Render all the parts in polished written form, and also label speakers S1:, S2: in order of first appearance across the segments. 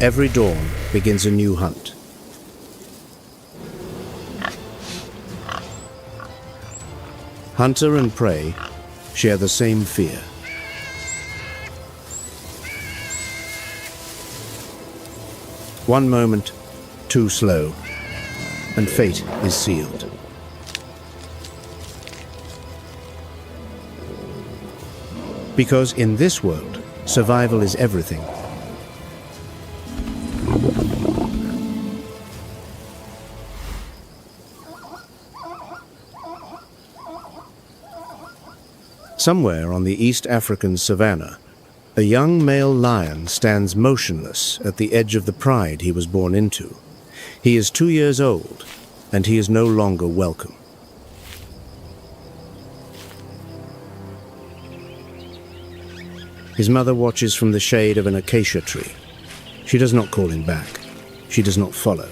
S1: Every dawn begins a new hunt. Hunter and prey share the same fear. One moment, too slow, and fate is sealed. Because in this world, survival is everything. Somewhere on the East African savannah, a young male lion stands motionless at the edge of the pride he was born into. He is 2 years old, and he is no longer welcome. His mother watches from the shade of an acacia tree. She does not call him back. She does not follow.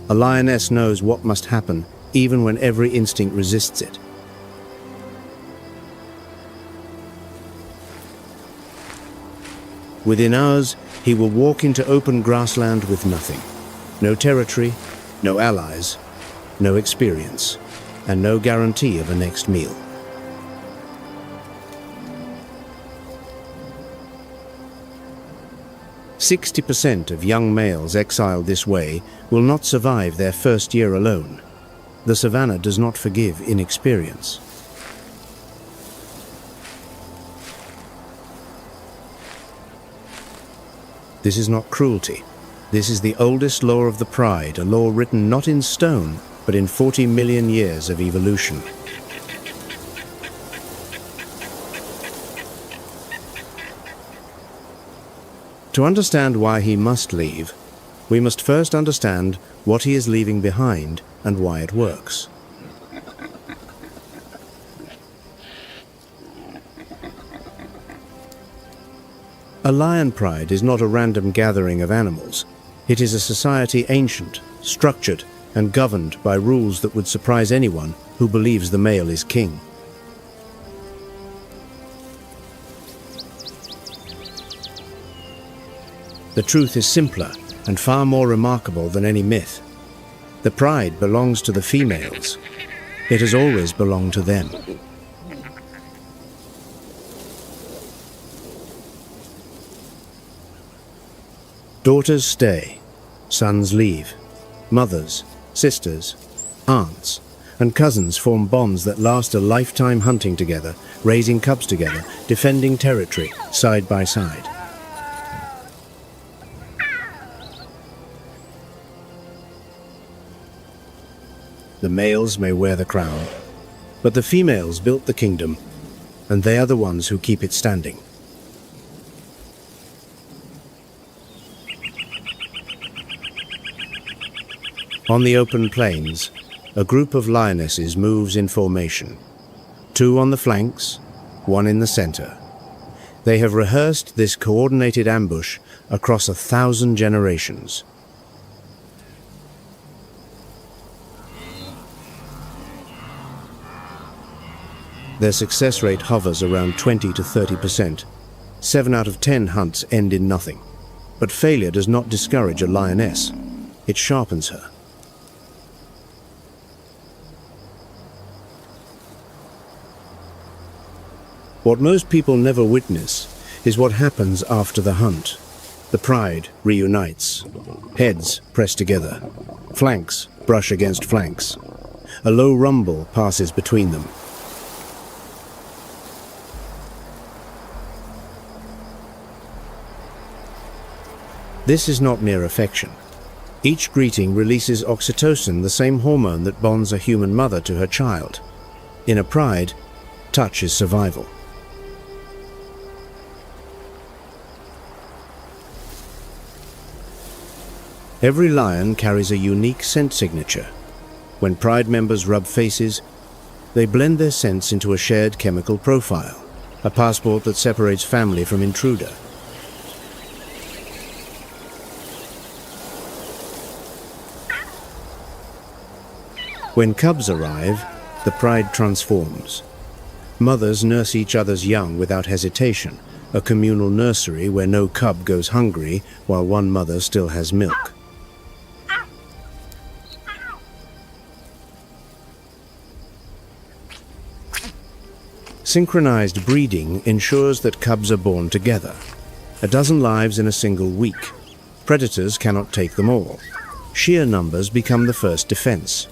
S1: A lioness knows what must happen, even when every instinct resists it. Within hours, he will walk into open grassland with nothing. No territory, no allies, no experience, and no guarantee of a next meal. "60% of young males exiled this way will not survive their first year alone. The savannah does not forgive inexperience." This is not cruelty. This is the oldest law of the pride, a law written not in stone, but in 40 million years of evolution. To understand why he must leave, we must first understand what he is leaving behind and why it works. A lion pride is not a random gathering of animals. It is a society ancient, structured, and governed by rules that would surprise anyone who believes the male is king. The truth is simpler and far more remarkable than any myth. The pride belongs to the females. It has always belonged to them. Daughters stay, sons leave. Mothers, sisters, aunts, and cousins form bonds that last a lifetime, hunting together, raising cubs together, defending territory side by side. The males may wear the crown, but the females built the kingdom, and they are the ones who keep it standing. On the open plains, a group of lionesses moves in formation. 2 on the flanks, 1 in the center. They have rehearsed this coordinated ambush across 1,000 generations. Their success rate hovers around 20 to 30%. 7 out of 10 hunts end in nothing. But failure does not discourage a lioness. It sharpens her. What most people never witness is what happens after the hunt. The pride reunites. Heads press together. Flanks brush against flanks. A low rumble passes between them. This is not mere affection. Each greeting releases oxytocin, the same hormone that bonds a human mother to her child. In a pride, touch is survival. Every lion carries a unique scent signature. When pride members rub faces, they blend their scents into a shared chemical profile. a passport that separates family from intruder. When cubs arrive, the pride transforms. Mothers nurse each other's young without hesitation, a communal nursery where no cub goes hungry while one mother still has milk. Synchronized breeding ensures that cubs are born together. A dozen lives in a single week. Predators cannot take them all. Sheer numbers become the first defense.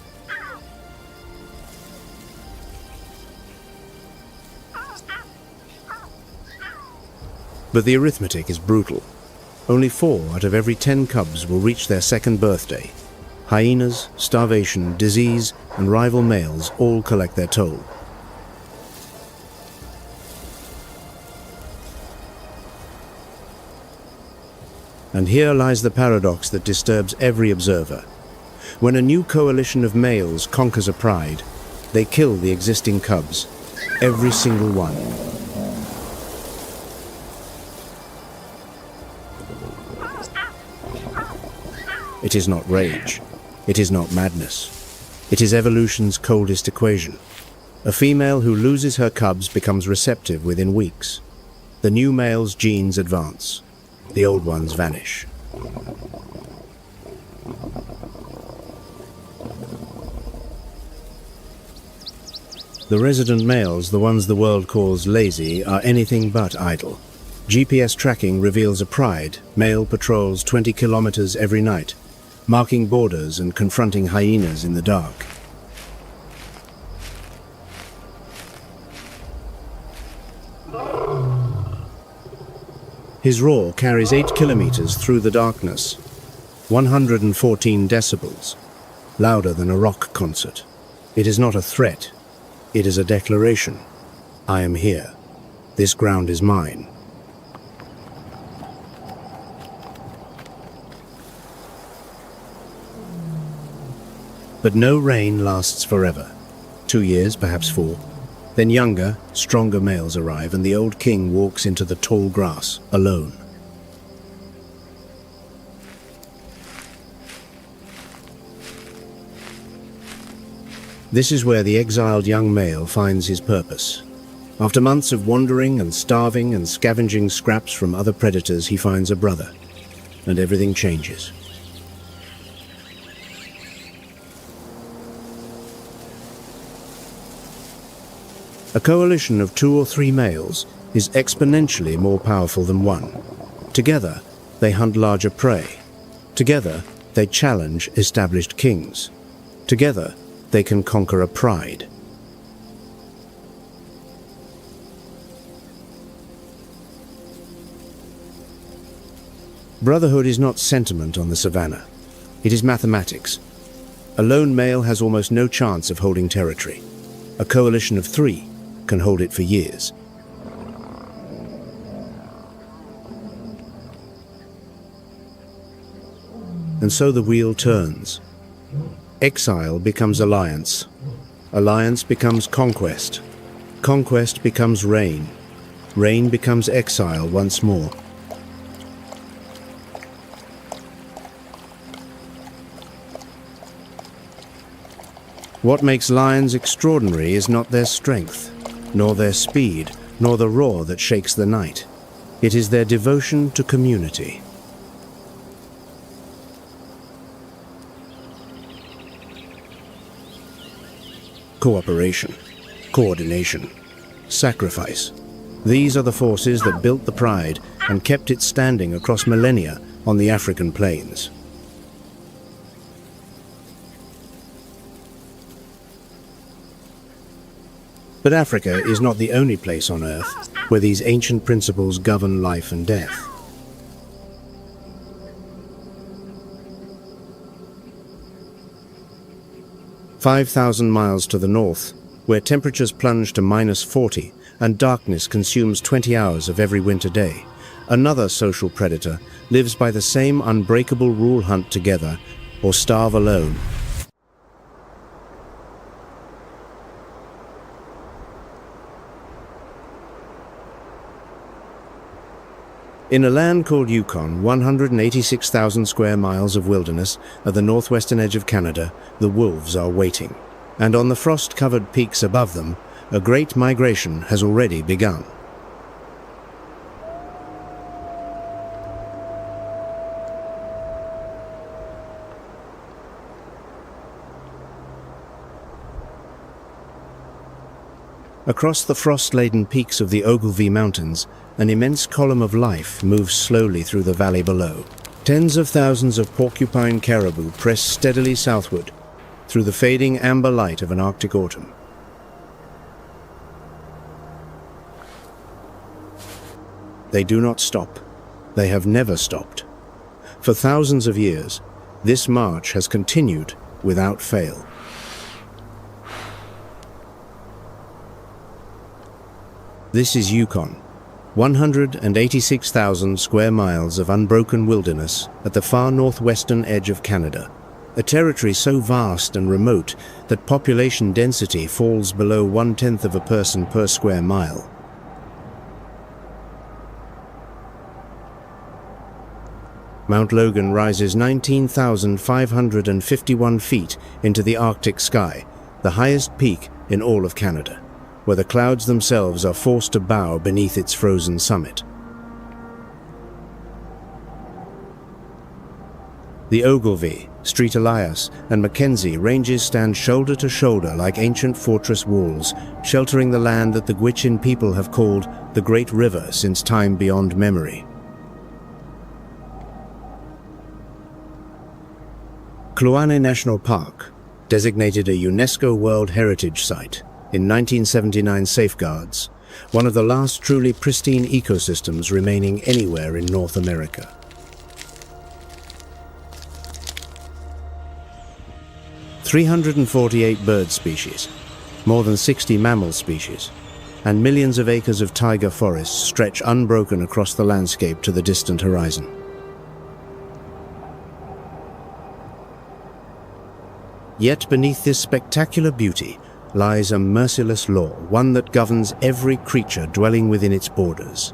S1: But the arithmetic is brutal. Only 4 out of every 10 cubs will reach their second birthday. Hyenas, starvation, disease, and rival males all collect their toll. And here lies the paradox that disturbs every observer. When a new coalition of males conquers a pride, they kill the existing cubs, every single one. It is not rage. It is not madness. It is evolution's coldest equation. A female who loses her cubs becomes receptive within weeks. The new male's genes advance. The old ones vanish. The resident males, the ones the world calls lazy, are anything but idle. GPS tracking reveals a pride. Male patrols 20 kilometers every night, marking borders and confronting hyenas in the dark. His roar carries 8 kilometers through the darkness, 114 decibels, louder than a rock concert. It is not a threat, it is a declaration. I am here. This ground is mine. But no reign lasts forever. 2 years, perhaps 4. Then younger, stronger males arrive, and the old king walks into the tall grass, alone. This is where the exiled young male finds his purpose. After months of wandering and starving and scavenging scraps from other predators, he finds a brother, and everything changes. A coalition of 2 or 3 males is exponentially more powerful than one. Together, they hunt larger prey. Together, they challenge established kings. Together, they can conquer a pride. Brotherhood is not sentiment on the savannah. It is mathematics. A lone male has almost no chance of holding territory. A coalition of 3 can hold it for years. And so the wheel turns. Exile becomes alliance. Alliance becomes conquest. Conquest becomes reign. Reign becomes exile once more. What makes lions extraordinary is not their strength, nor their speed, nor the roar that shakes the night. It is their devotion to community. Cooperation, coordination, sacrifice. These are the forces that built the pride and kept it standing across millennia on the African plains. But Africa is not the only place on Earth where these ancient principles govern life and death. "5,000 miles to the north, where temperatures plunge to -40 and darkness consumes 20 hours of every winter day, another social predator lives by the same unbreakable rule: hunt together or starve alone. In a land called Yukon, 186,000 square miles of wilderness at the northwestern edge of Canada, the wolves are waiting. And on the frost-covered peaks above them, a great migration has already begun. Across the frost-laden peaks of the Ogilvy Mountains, an immense column of life moves slowly through the valley below. Tens of thousands of porcupine caribou press steadily southward through the fading amber light of an Arctic autumn. They do not stop. They have never stopped. For thousands of years, this march has continued without fail. This is Yukon, 186,000 square miles of unbroken wilderness at the far northwestern edge of Canada, a territory so vast and remote that population density falls below 1/10 of a person per square mile. Mount Logan rises 19,551 feet into the Arctic sky, the highest peak in all of Canada, where the clouds themselves are forced to bow beneath its frozen summit. The Ogilvy, Street Elias, and Mackenzie ranges stand shoulder to shoulder like ancient fortress walls, sheltering the land that the Gwich'in people have called the Great River since time beyond memory. Kluane National Park, designated a UNESCO World Heritage Site in 1979, safeguards one of the last truly pristine ecosystems remaining anywhere in North America. "348 bird species, more than 60 mammal species, and millions of acres of taiga forests stretch unbroken across the landscape to the distant horizon. Yet beneath this spectacular beauty lies a merciless law, one that governs every creature dwelling within its borders.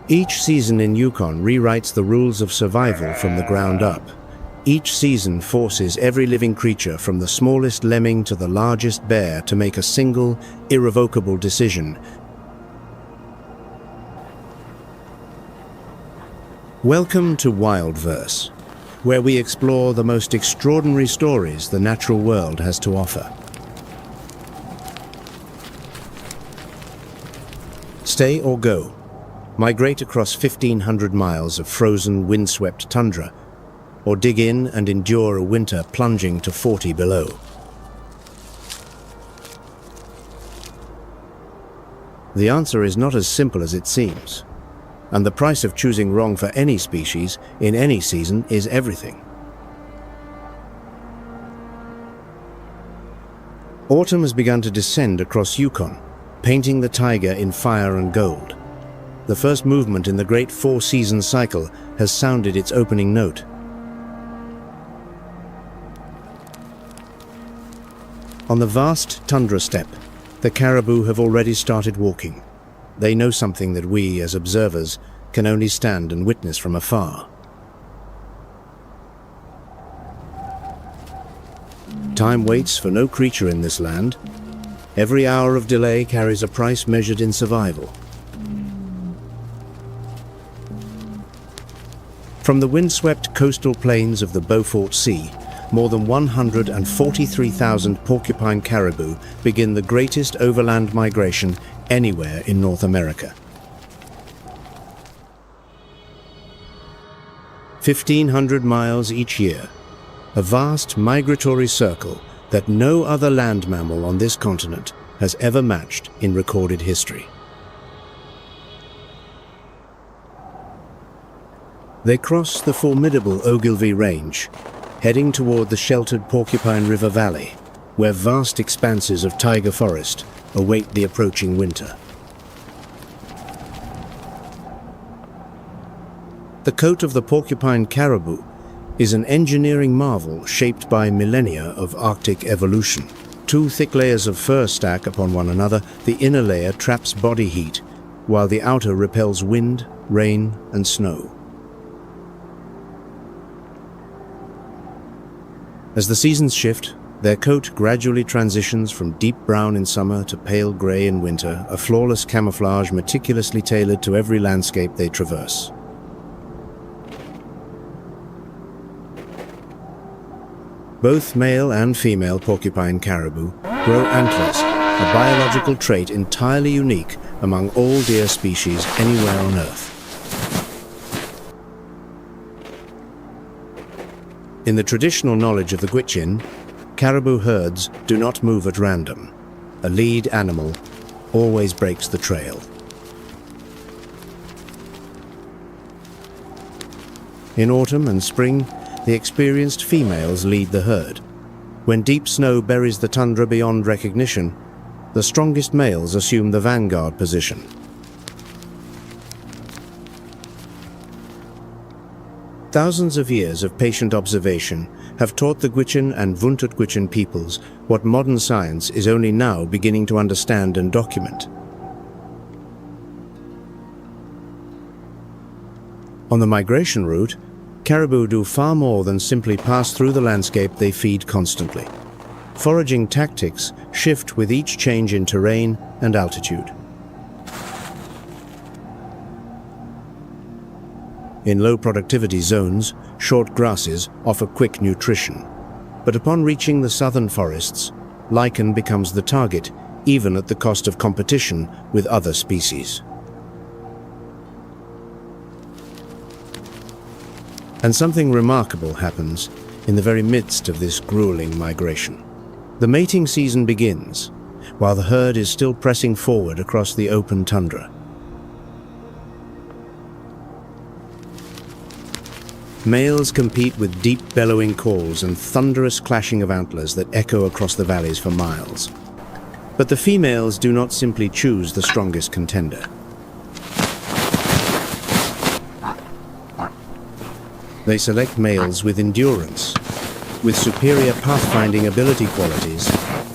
S1: Each season in Yukon rewrites the rules of survival from the ground up. Each season forces every living creature, from the smallest lemming to the largest bear, to make a single, irrevocable decision. Welcome to Wildverse, where we explore the most extraordinary stories the natural world has to offer. Stay or go. Migrate across 1,500 miles of frozen, windswept tundra, or dig in and endure a winter plunging to 40 below. The answer is not as simple as it seems, and the price of choosing wrong for any species in any season is everything. Autumn has begun to descend across Yukon, painting the taiga in fire and gold. The first movement in the great four-season cycle has sounded its opening note. On the vast tundra steppe, the caribou have already started walking. They know something that we, as observers, can only stand and witness from afar. Time waits for no creature in this land. Every hour of delay carries a price measured in survival. From the windswept coastal plains of the Beaufort Sea, more than 143,000 porcupine caribou begin the greatest overland migration anywhere in North America. 1,500 miles each year, a vast migratory circle that no other land mammal on this continent has ever matched in recorded history. They cross the formidable Ogilvy Range, heading toward the sheltered Porcupine River Valley, where vast expanses of taiga forest await the approaching winter. The coat of the porcupine caribou is an engineering marvel shaped by millennia of Arctic evolution. Two thick layers of fur stack upon one another. The inner layer traps body heat, while the outer repels wind, rain, and snow. As the seasons shift, their coat gradually transitions from deep brown in summer to pale grey in winter, a flawless camouflage meticulously tailored to every landscape they traverse. Both male and female porcupine caribou grow antlers, a biological trait entirely unique among all deer species anywhere on Earth. In the traditional knowledge of the Gwich'in, caribou herds do not move at random. A lead animal always breaks the trail. In autumn and spring, the experienced females lead the herd. When deep snow buries the tundra beyond recognition, the strongest males assume the vanguard position. Thousands of years of patient observation have taught the Gwich'in and Vuntut Gwich'in peoples what modern science is only now beginning to understand and document. On the migration route, caribou do far more than simply pass through the landscape they feed constantly. Foraging tactics shift with each change in terrain and altitude. In low productivity zones, short grasses offer quick nutrition. But upon reaching the southern forests, lichen becomes the target, even at the cost of competition with other species. And something remarkable happens in the very midst of this grueling migration. The mating season begins, while the herd is still pressing forward across the open tundra. Males compete with deep bellowing calls and thunderous clashing of antlers that echo across the valleys for miles. But the females do not simply choose the strongest contender. They select males with endurance, with superior pathfinding ability qualities,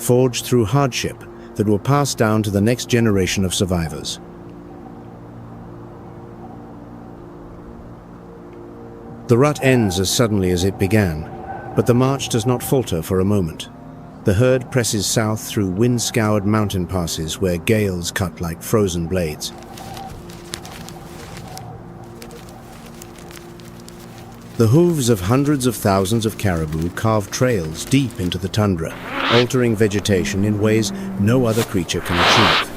S1: forged through hardship that will pass down to the next generation of survivors. The rut ends as suddenly as it began, but the march does not falter for a moment. The herd presses south through wind-scoured mountain passes where gales cut like frozen blades. The hooves of hundreds of thousands of caribou carve trails deep into the tundra, altering vegetation in ways no other creature can achieve.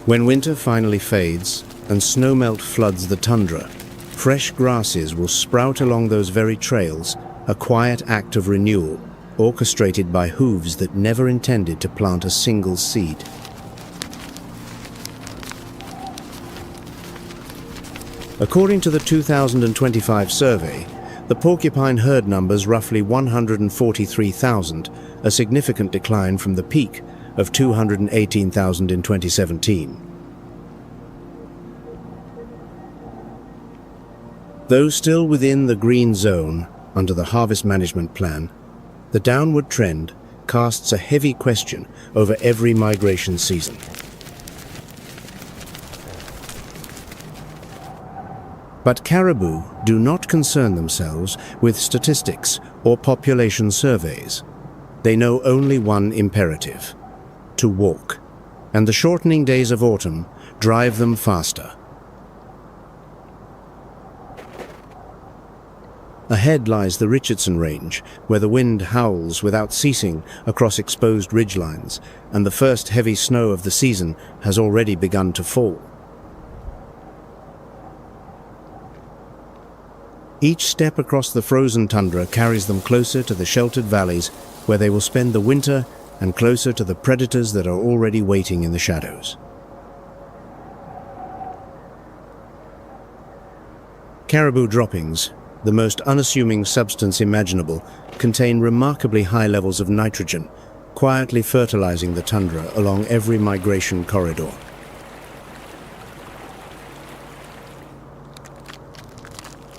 S1: When winter finally fades and snowmelt floods the tundra, fresh grasses will sprout along those very trails, a quiet act of renewal, orchestrated by hooves that never intended to plant a single seed. According to the 2025 survey, the porcupine herd numbers roughly 143,000, a significant decline from the peak of 218,000 in 2017. Though still within the green zone under the harvest management plan, the downward trend casts a heavy question over every migration season. But caribou do not concern themselves with statistics or population surveys. They know only one imperative: to walk, and the shortening days of autumn drive them faster. Ahead lies the Richardson Range, where the wind howls without ceasing across exposed ridgelines, and the first heavy snow of the season has already begun to fall. Each step across the frozen tundra carries them closer to the sheltered valleys where they will spend the winter and closer to the predators that are already waiting in the shadows. Caribou droppings, the most unassuming substance imaginable, contain remarkably high levels of nitrogen, quietly fertilizing the tundra along every migration corridor.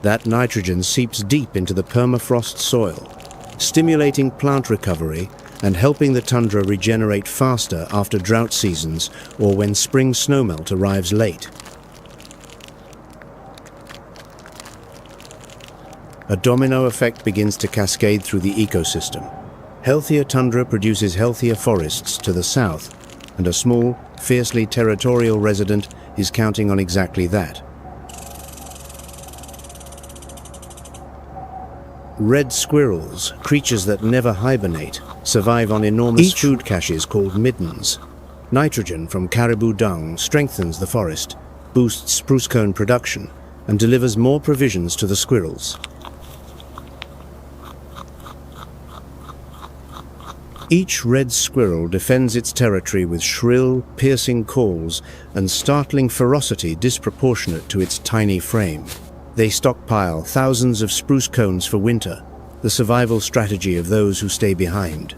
S1: That nitrogen seeps deep into the permafrost soil, stimulating plant recovery and helping the tundra regenerate faster after drought seasons or when spring snowmelt arrives late. A domino effect begins to cascade through the ecosystem. Healthier tundra produces healthier forests to the south, and a small, fiercely territorial resident is counting on exactly that. Red squirrels, creatures that never hibernate, survive on enormous food caches called middens. Nitrogen from caribou dung strengthens the forest, boosts spruce cone production, and delivers more provisions to the squirrels. Each red squirrel defends its territory with shrill, piercing calls and startling ferocity disproportionate to its tiny frame. They stockpile thousands of spruce cones for winter, the survival strategy of those who stay behind.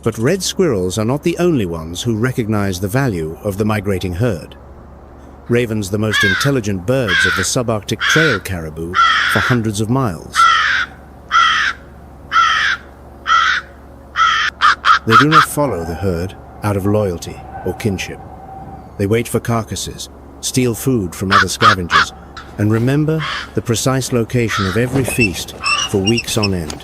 S1: But red squirrels are not the only ones who recognize the value of the migrating herd. Ravens, the most intelligent birds of the subarctic trail caribou for hundreds of miles. They do not follow the herd out of loyalty or kinship. They wait for carcasses, steal food from other scavengers, and remember the precise location of every feast for weeks on end.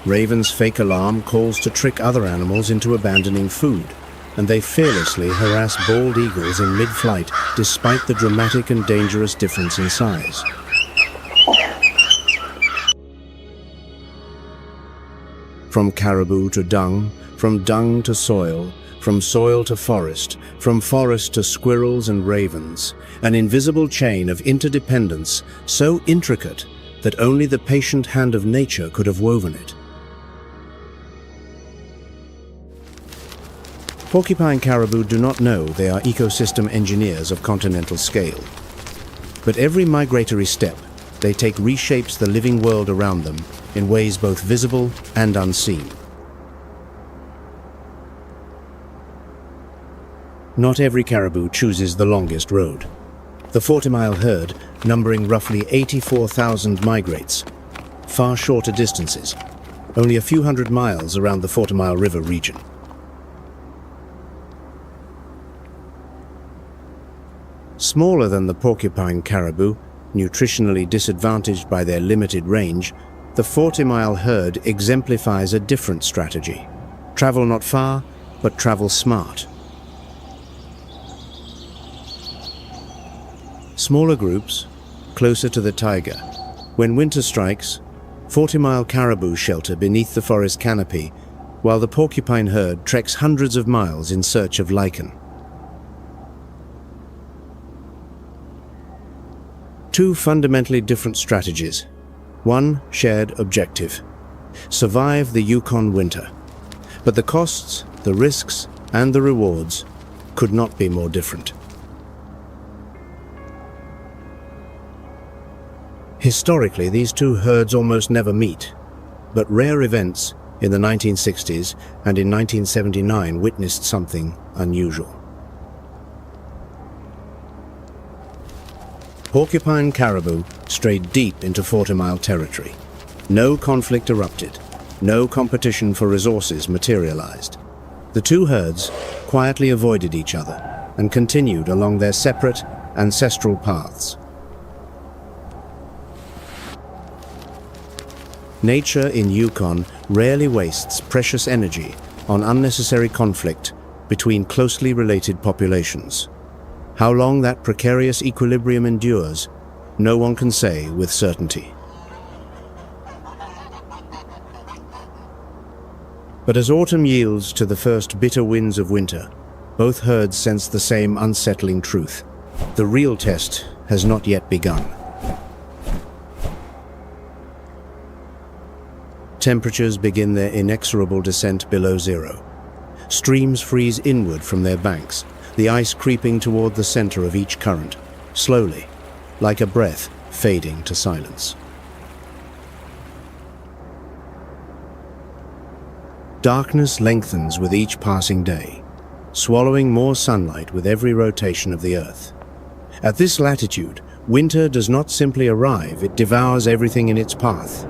S1: Ravens' fake alarm calls to trick other animals into abandoning food, and they fearlessly harass bald eagles in mid-flight despite the dramatic and dangerous difference in size. From caribou to dung, from dung to soil, from soil to forest, from forest to squirrels and ravens, an invisible chain of interdependence so intricate that only the patient hand of nature could have woven it. Porcupine caribou do not know they are ecosystem engineers of continental scale. But every migratory step they take reshapes the living world around them in ways both visible and unseen. Not every caribou chooses the longest road. The 40-mile herd, numbering roughly 84,000, migrates far shorter distances, only a few hundred miles around the 40-mile river region. Smaller than the porcupine caribou, nutritionally disadvantaged by their limited range, the 40-mile herd exemplifies a different strategy. Travel not far, but travel smart. Smaller groups, closer to the taiga. When winter strikes, 40-mile caribou shelter beneath the forest canopy, while the porcupine herd treks hundreds of miles in search of lichen. Two fundamentally different strategies. One shared objective: survive the Yukon winter. But the costs, the risks, and the rewards could not be more different. Historically, these two herds almost never meet, but rare events in the 1960s and in 1979 witnessed something unusual. Porcupine caribou strayed deep into 40-mile territory. No conflict erupted. No competition for resources materialized. The two herds quietly avoided each other and continued along their separate, ancestral paths. Nature in Yukon rarely wastes precious energy on unnecessary conflict between closely related populations. How long that precarious equilibrium endures, no one can say with certainty. But as autumn yields to the first bitter winds of winter, both herds sense the same unsettling truth. The real test has not yet begun. Temperatures begin their inexorable descent below zero. Streams freeze inward from their banks, the ice creeping toward the center of each current, slowly, like a breath fading to silence. Darkness lengthens with each passing day, swallowing more sunlight with every rotation of the Earth. At this latitude, winter does not simply arrive, it devours everything in its path.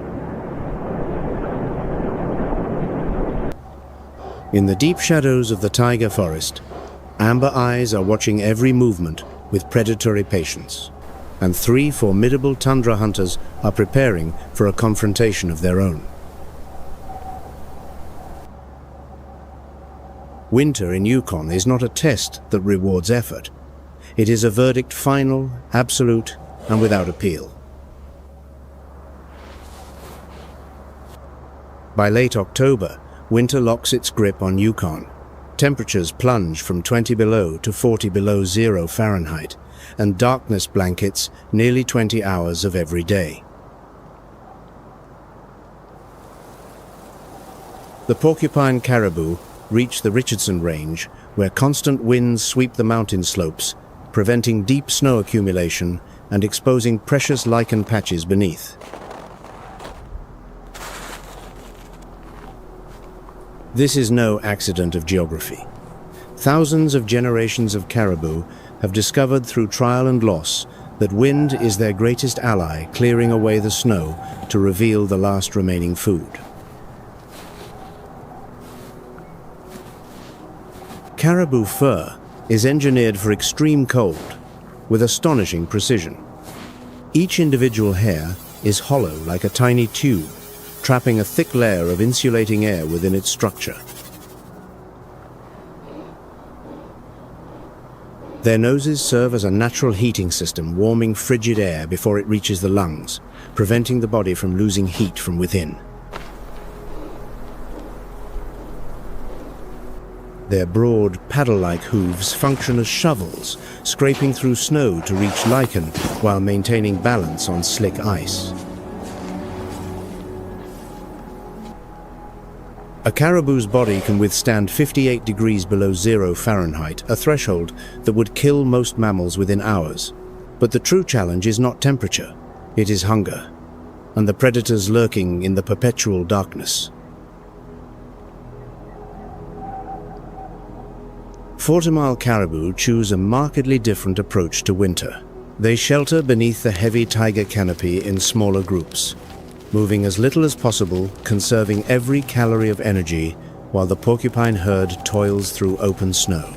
S1: In the deep shadows of the taiga forest, amber eyes are watching every movement with predatory patience, and 3 formidable tundra hunters are preparing for a confrontation of their own. Winter in Yukon is not a test that rewards effort. It is a verdict final, absolute, and without appeal. By late October, winter locks its grip on Yukon. Temperatures plunge from 20 below to 40 below zero Fahrenheit, and darkness blankets nearly 20 hours of every day. The porcupine caribou reach the Richardson Range, where constant winds sweep the mountain slopes, preventing deep snow accumulation and exposing precious lichen patches beneath. This is no accident of geography. Thousands of generations of caribou have discovered through trial and loss that wind is their greatest ally, clearing away the snow to reveal the last remaining food. Caribou fur is engineered for extreme cold with astonishing precision. Each individual hair is hollow like a tiny tube, trapping a thick layer of insulating air within its structure. Their noses serve as a natural heating system, warming frigid air before it reaches the lungs, preventing the body from losing heat from within. Their broad, paddle-like hooves function as shovels, scraping through snow to reach lichen while maintaining balance on slick ice. A caribou's body can withstand 58 degrees below zero Fahrenheit, a threshold that would kill most mammals within hours. But the true challenge is not temperature, it is hunger, and the predators lurking in the perpetual darkness. 40-mile caribou choose a markedly different approach to winter. They shelter beneath the heavy taiga canopy in smaller groups, moving as little as possible, conserving every calorie of energy while the porcupine herd toils through open snow.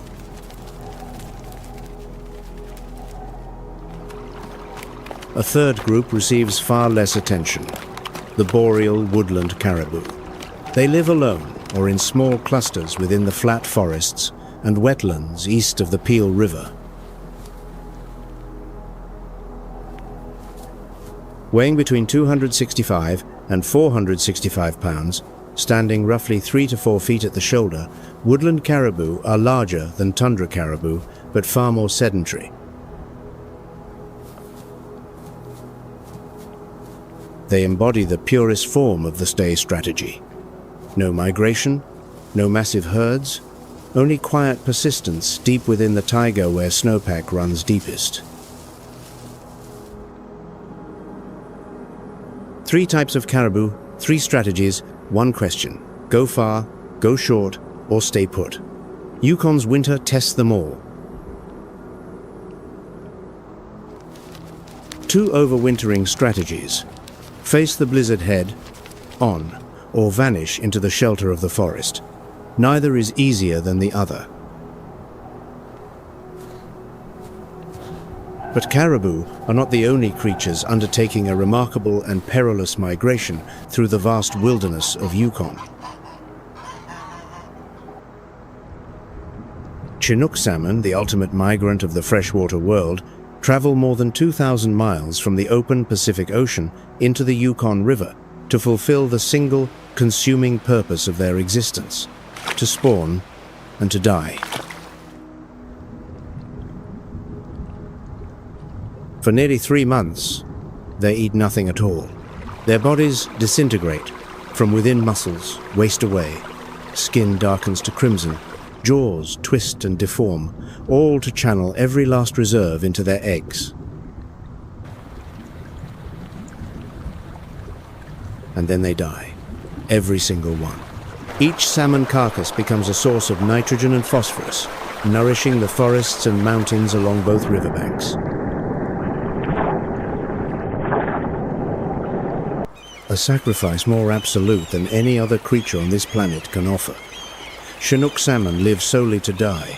S1: A third group receives far less attention, the boreal woodland caribou. They live alone or in small clusters within the flat forests and wetlands east of the Peel River. Weighing between 265 and 465 pounds, standing roughly 3 to 4 feet at the shoulder, woodland caribou are larger than tundra caribou, but far more sedentary. They embody the purest form of the stay strategy. No migration, no massive herds, only quiet persistence deep within the taiga where snowpack runs deepest. 3 types of caribou, 3 strategies, 1 question. Go far, go short, or stay put. Yukon's winter tests them all. 2 overwintering strategies. Face the blizzard head on, or vanish into the shelter of the forest. Neither is easier than the other. But caribou are not the only creatures undertaking a remarkable and perilous migration through the vast wilderness of Yukon. Chinook salmon, the ultimate migrant of the freshwater world, travel more than 2,000 miles from the open Pacific Ocean into the Yukon River to fulfill the single, consuming purpose of their existence: to spawn and to die. For nearly 3 months, they eat nothing at all. Their bodies disintegrate from within muscles, waste away. Skin darkens to crimson, jaws twist and deform, all to channel every last reserve into their eggs. And then they die, every single one. Each salmon carcass becomes a source of nitrogen and phosphorus, nourishing the forests and mountains along both riverbanks. A sacrifice more absolute than any other creature on this planet can offer. Chinook salmon live solely to die,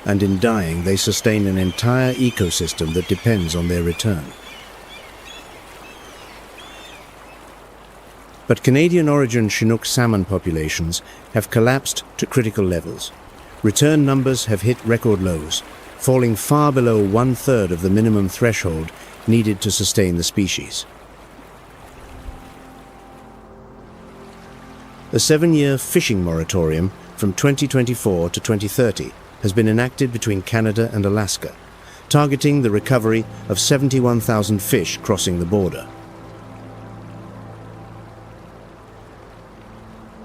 S1: and in dying they sustain an entire ecosystem that depends on their return. But Canadian origin Chinook salmon populations have collapsed to critical levels. Return numbers have hit record lows, falling far below 1/3 of the minimum threshold needed to sustain the species. A 7-year fishing moratorium from 2024 to 2030 has been enacted between Canada and Alaska, targeting the recovery of 71,000 fish crossing the border.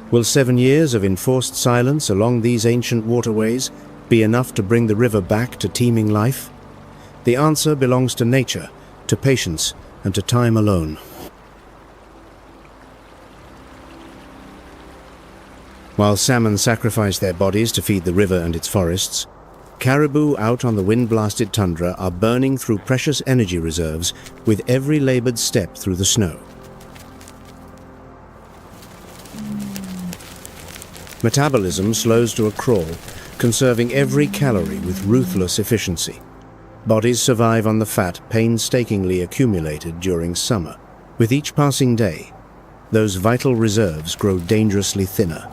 S1: Will 7 years of enforced silence along these ancient waterways be enough to bring the river back to teeming life? The answer belongs to nature, to patience, and to time alone. While salmon sacrifice their bodies to feed the river and its forests, caribou out on the wind-blasted tundra are burning through precious energy reserves with every labored step through the snow. Metabolism slows to a crawl, conserving every calorie with ruthless efficiency. Bodies survive on the fat painstakingly accumulated during summer. With each passing day, those vital reserves grow dangerously thinner.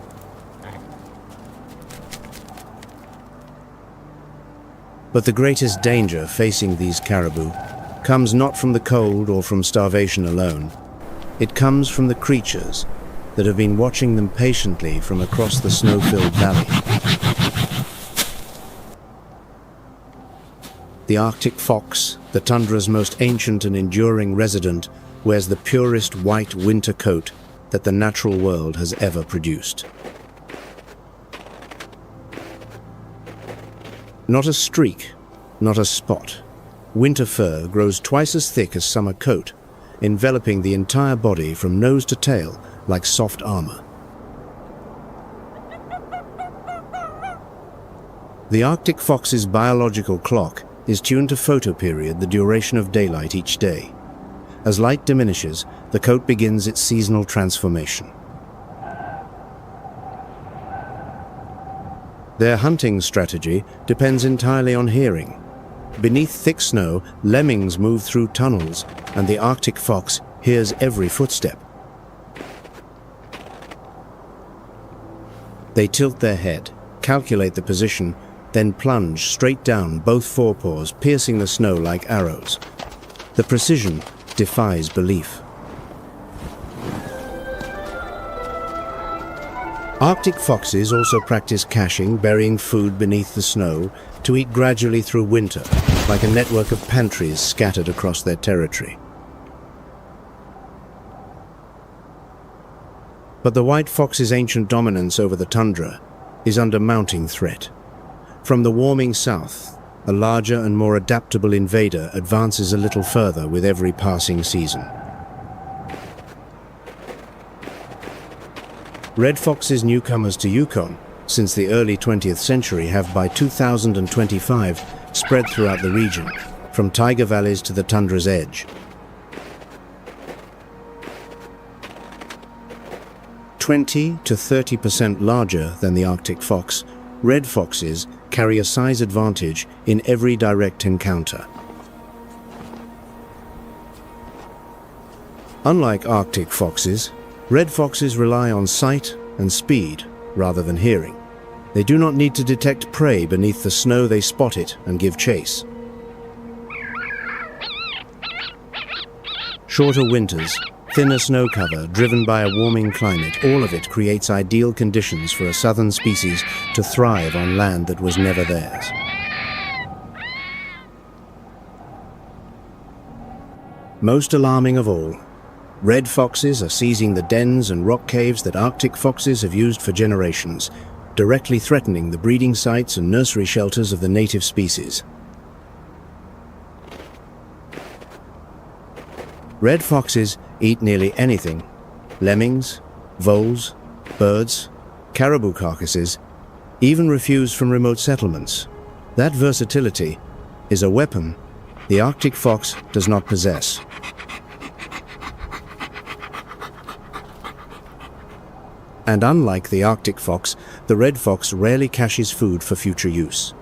S1: But the greatest danger facing these caribou comes not from the cold or from starvation alone. It comes from the creatures that have been watching them patiently from across the snow-filled valley. The Arctic fox, the tundra's most ancient and enduring resident, wears the purest white winter coat that the natural world has ever produced. Not a streak, not a spot. Winter fur grows twice as thick as summer coat, enveloping the entire body from nose to tail like soft armor. The Arctic fox's biological clock is tuned to photoperiod, the duration of daylight each day. As light diminishes, the coat begins its seasonal transformation. Their hunting strategy depends entirely on hearing. Beneath thick snow, lemmings move through tunnels, and the Arctic fox hears every footstep. They tilt their head, calculate the position, then plunge straight down, both forepaws piercing the snow like arrows. The precision defies belief. Arctic foxes also practice caching, burying food beneath the snow to eat gradually through winter, like a network of pantries scattered across their territory. But the white fox's ancient dominance over the tundra is under mounting threat. From the warming south, a larger and more adaptable invader advances a little further with every passing season. Red fox's newcomers to Yukon since the early 20th century have by 2025 spread throughout the region, from taiga valleys to the tundra's edge. 20 to 30% larger than the Arctic fox, red foxes carry a size advantage in every direct encounter. Unlike Arctic foxes, red foxes rely on sight and speed rather than hearing. They do not need to detect prey beneath the snow, they spot it and give chase. Shorter winters, thinner snow cover driven by a warming climate, all of it creates ideal conditions for a southern species to thrive on land that was never theirs. Most alarming of all, red foxes are seizing the dens and rock caves that Arctic foxes have used for generations, directly threatening the breeding sites and nursery shelters of the native species. Red foxes eat nearly anything: lemmings, voles, birds, caribou carcasses, even refused from remote settlements. That versatility is a weapon the Arctic fox does not possess. And unlike the Arctic fox, the red fox rarely caches food for future use.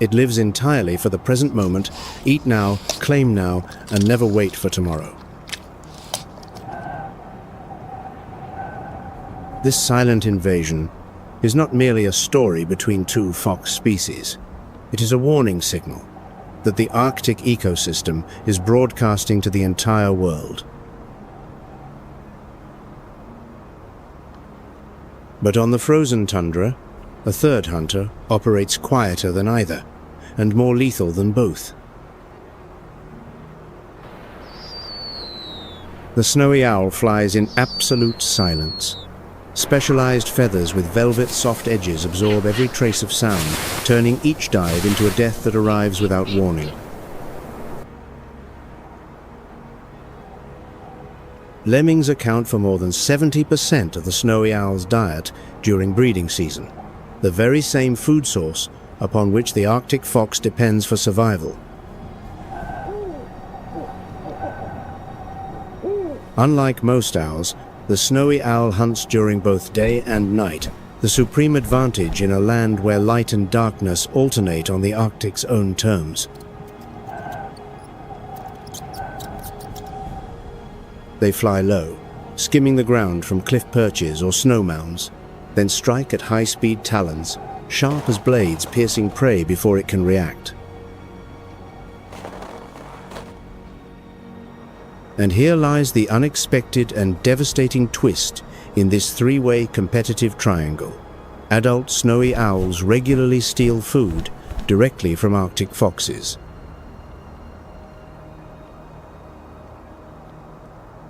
S1: It lives entirely for the present moment, eat now, claim now, and never wait for tomorrow. This silent invasion is not merely a story between two fox species. It is a warning signal that the Arctic ecosystem is broadcasting to the entire world. But on the frozen tundra, a third hunter operates quieter than either, and more lethal than both. The snowy owl flies in absolute silence. Specialized feathers with velvet soft edges absorb every trace of sound, turning each dive into a death that arrives without warning. Lemmings account for more than 70% of the snowy owl's diet during breeding season, the very same food source upon which the Arctic fox depends for survival. Unlike most owls, the snowy owl hunts during both day and night, the supreme advantage in a land where light and darkness alternate on the Arctic's own terms. They fly low, skimming the ground from cliff perches or snow mounds, then strike at high-speed talons, sharp as blades piercing prey before it can react. And here lies the unexpected and devastating twist in this three-way competitive triangle. Adult snowy owls regularly steal food directly from Arctic foxes.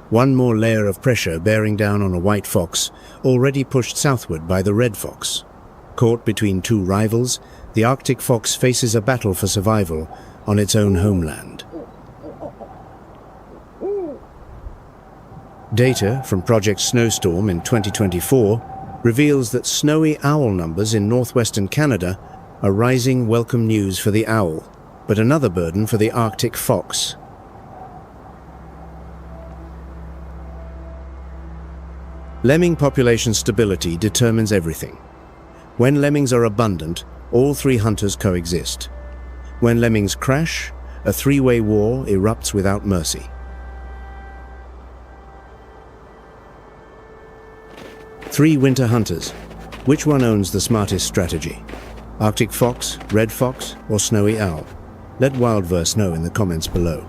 S1: One more layer of pressure bearing down on a white fox, already pushed southward by the red fox. Caught between two rivals, the Arctic fox faces a battle for survival on its own homeland. Data from Project Snowstorm in 2024 reveals that snowy owl numbers in northwestern Canada are rising. Welcome news for the owl, but another burden for the Arctic fox. Lemming population stability determines everything. When lemmings are abundant, all three hunters coexist. When lemmings crash, a three-way war erupts without mercy. Three winter hunters. Which one owns the smartest strategy? Arctic fox, red fox, or snowy owl? Let Wildverse know in the comments below.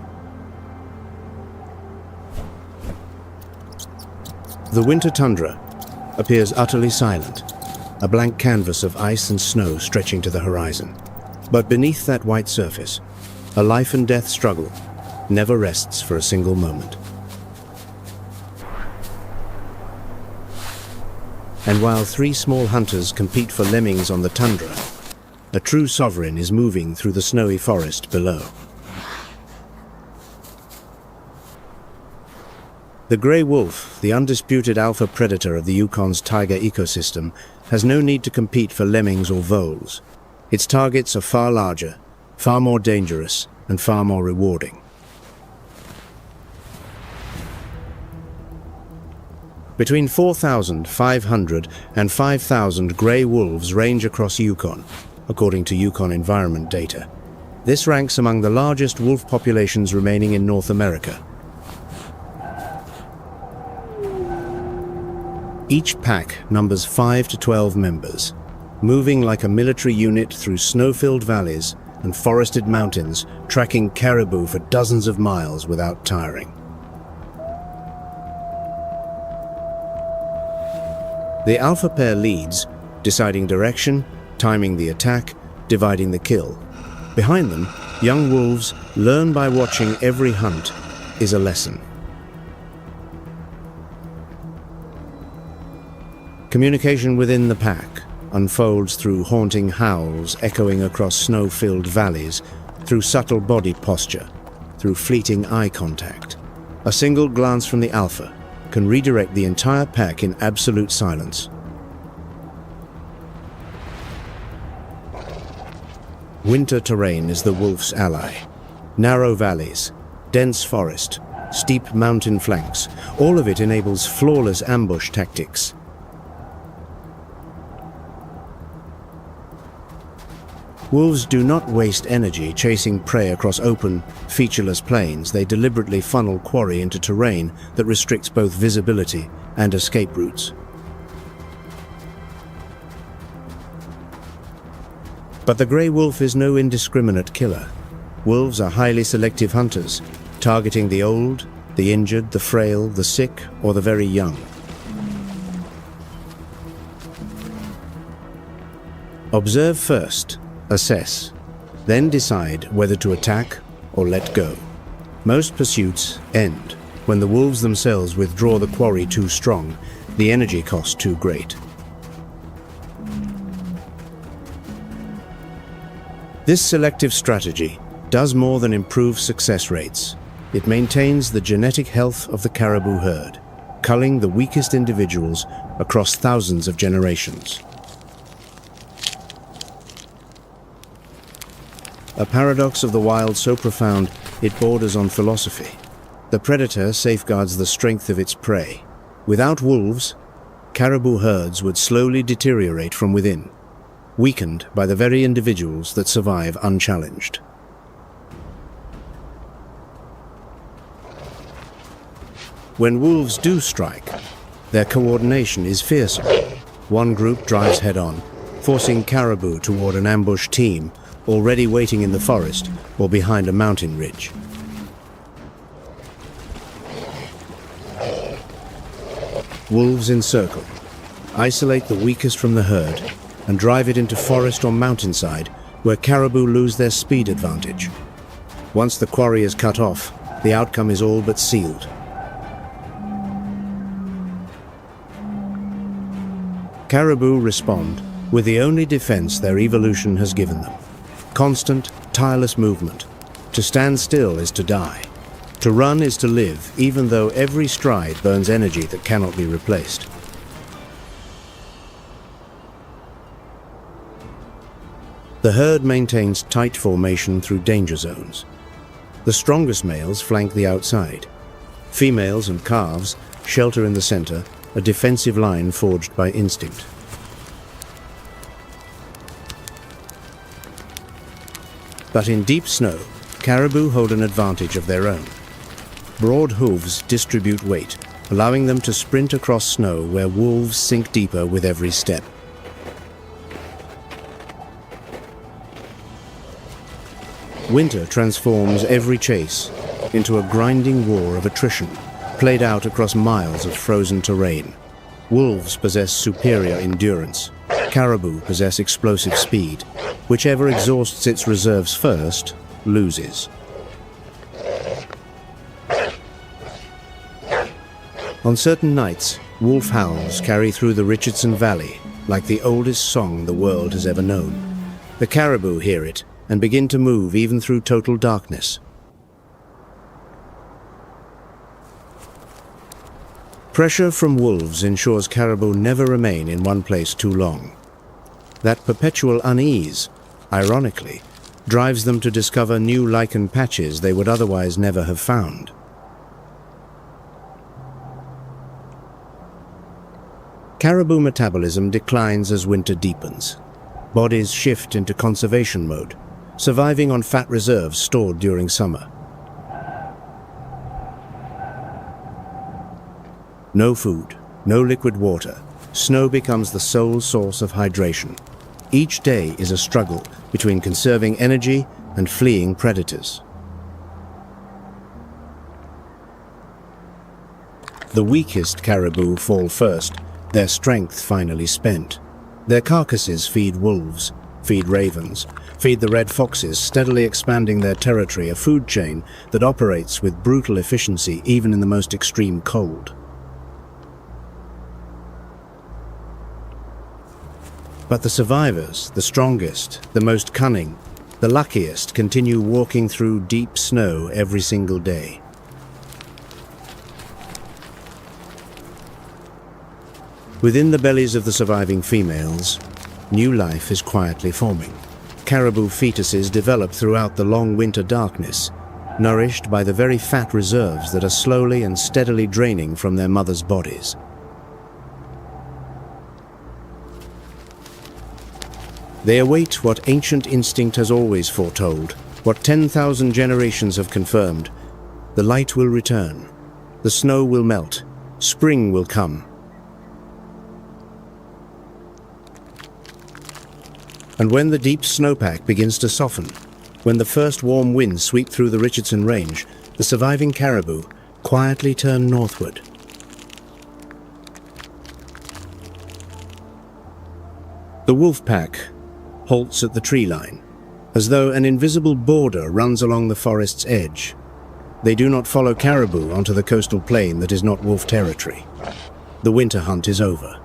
S1: The winter tundra appears utterly silent, a blank canvas of ice and snow stretching to the horizon. But beneath that white surface, a life and death struggle never rests for a single moment. And while three small hunters compete for lemmings on the tundra, a true sovereign is moving through the snowy forest below. The grey wolf, the undisputed alpha predator of the Yukon's taiga ecosystem, has no need to compete for lemmings or voles. Its targets are far larger, far more dangerous, and far more rewarding. Between 4,500 and 5,000 grey wolves range across Yukon, according to Yukon environment data. This ranks among the largest wolf populations remaining in North America. Each pack numbers 5 to 12 members, moving like a military unit through snow-filled valleys and forested mountains, tracking caribou for dozens of miles without tiring. The alpha pair leads, deciding direction, timing the attack, dividing the kill. Behind them, young wolves learn by watching. Every hunt is a lesson. Communication within the pack unfolds through haunting howls echoing across snow-filled valleys, through subtle body posture, through fleeting eye contact. A single glance from the alpha can redirect the entire pack in absolute silence. Winter terrain is the wolf's ally. Narrow valleys, dense forest, steep mountain flanks, all of it enables flawless ambush tactics. Wolves do not waste energy chasing prey across open, featureless plains. They deliberately funnel quarry into terrain that restricts both visibility and escape routes. But the grey wolf is no indiscriminate killer. Wolves are highly selective hunters, targeting the old, the injured, the frail, the sick, or the very young. Observe first, assess, then decide whether to attack or let go. Most pursuits end when the wolves themselves withdraw the quarry too strong, the energy cost too great. This selective strategy does more than improve success rates. It maintains the genetic health of the caribou herd, culling the weakest individuals across thousands of generations. A paradox of the wild so profound it borders on philosophy. The predator safeguards the strength of its prey. Without wolves, caribou herds would slowly deteriorate from within, weakened by the very individuals that survive unchallenged. When wolves do strike, their coordination is fearsome. One group drives head-on, forcing caribou toward an ambush team already waiting in the forest or behind a mountain ridge. Wolves encircle, isolate the weakest from the herd, and drive it into forest or mountainside where caribou lose their speed advantage. Once the quarry is cut off, the outcome is all but sealed. Caribou respond with the only defense their evolution has given them: constant, tireless movement. To stand still is to die. To run is to live, even though every stride burns energy that cannot be replaced. The herd maintains tight formation through danger zones. The strongest males flank the outside. Females and calves shelter in the center, a defensive line forged by instinct. But in deep snow, caribou hold an advantage of their own. Broad hooves distribute weight, allowing them to sprint across snow where wolves sink deeper with every step. Winter transforms every chase into a grinding war of attrition, played out across miles of frozen terrain. Wolves possess superior endurance. Caribou possess explosive speed. Whichever exhausts its reserves first loses. On certain nights, wolf howls carry through the Richardson Valley like the oldest song the world has ever known. The caribou hear it and begin to move even through total darkness. Pressure from wolves ensures caribou never remain in one place too long. That perpetual unease, ironically, drives them to discover new lichen patches they would otherwise never have found. Caribou metabolism declines as winter deepens. Bodies shift into conservation mode, surviving on fat reserves stored during summer. No food, no liquid water. Snow becomes the sole source of hydration. Each day is a struggle between conserving energy and fleeing predators. The weakest caribou fall first, their strength finally spent. Their carcasses feed wolves, feed ravens, feed the red foxes, steadily expanding their territory, a food chain that operates with brutal efficiency even in the most extreme cold. But the survivors, the strongest, the most cunning, the luckiest, continue walking through deep snow every single day. Within the bellies of the surviving females, new life is quietly forming. Caribou fetuses develop throughout the long winter darkness, nourished by the very fat reserves that are slowly and steadily draining from their mothers' bodies. They await what ancient instinct has always foretold, what 10,000 generations have confirmed. The light will return, the snow will melt, spring will come. And when the deep snowpack begins to soften, when the first warm winds sweep through the Richardson Range, the surviving caribou quietly turn northward. The wolf pack halts at the tree line, as though an invisible border runs along the forest's edge. They do not follow caribou onto the coastal plain that is not wolf territory. The winter hunt is over.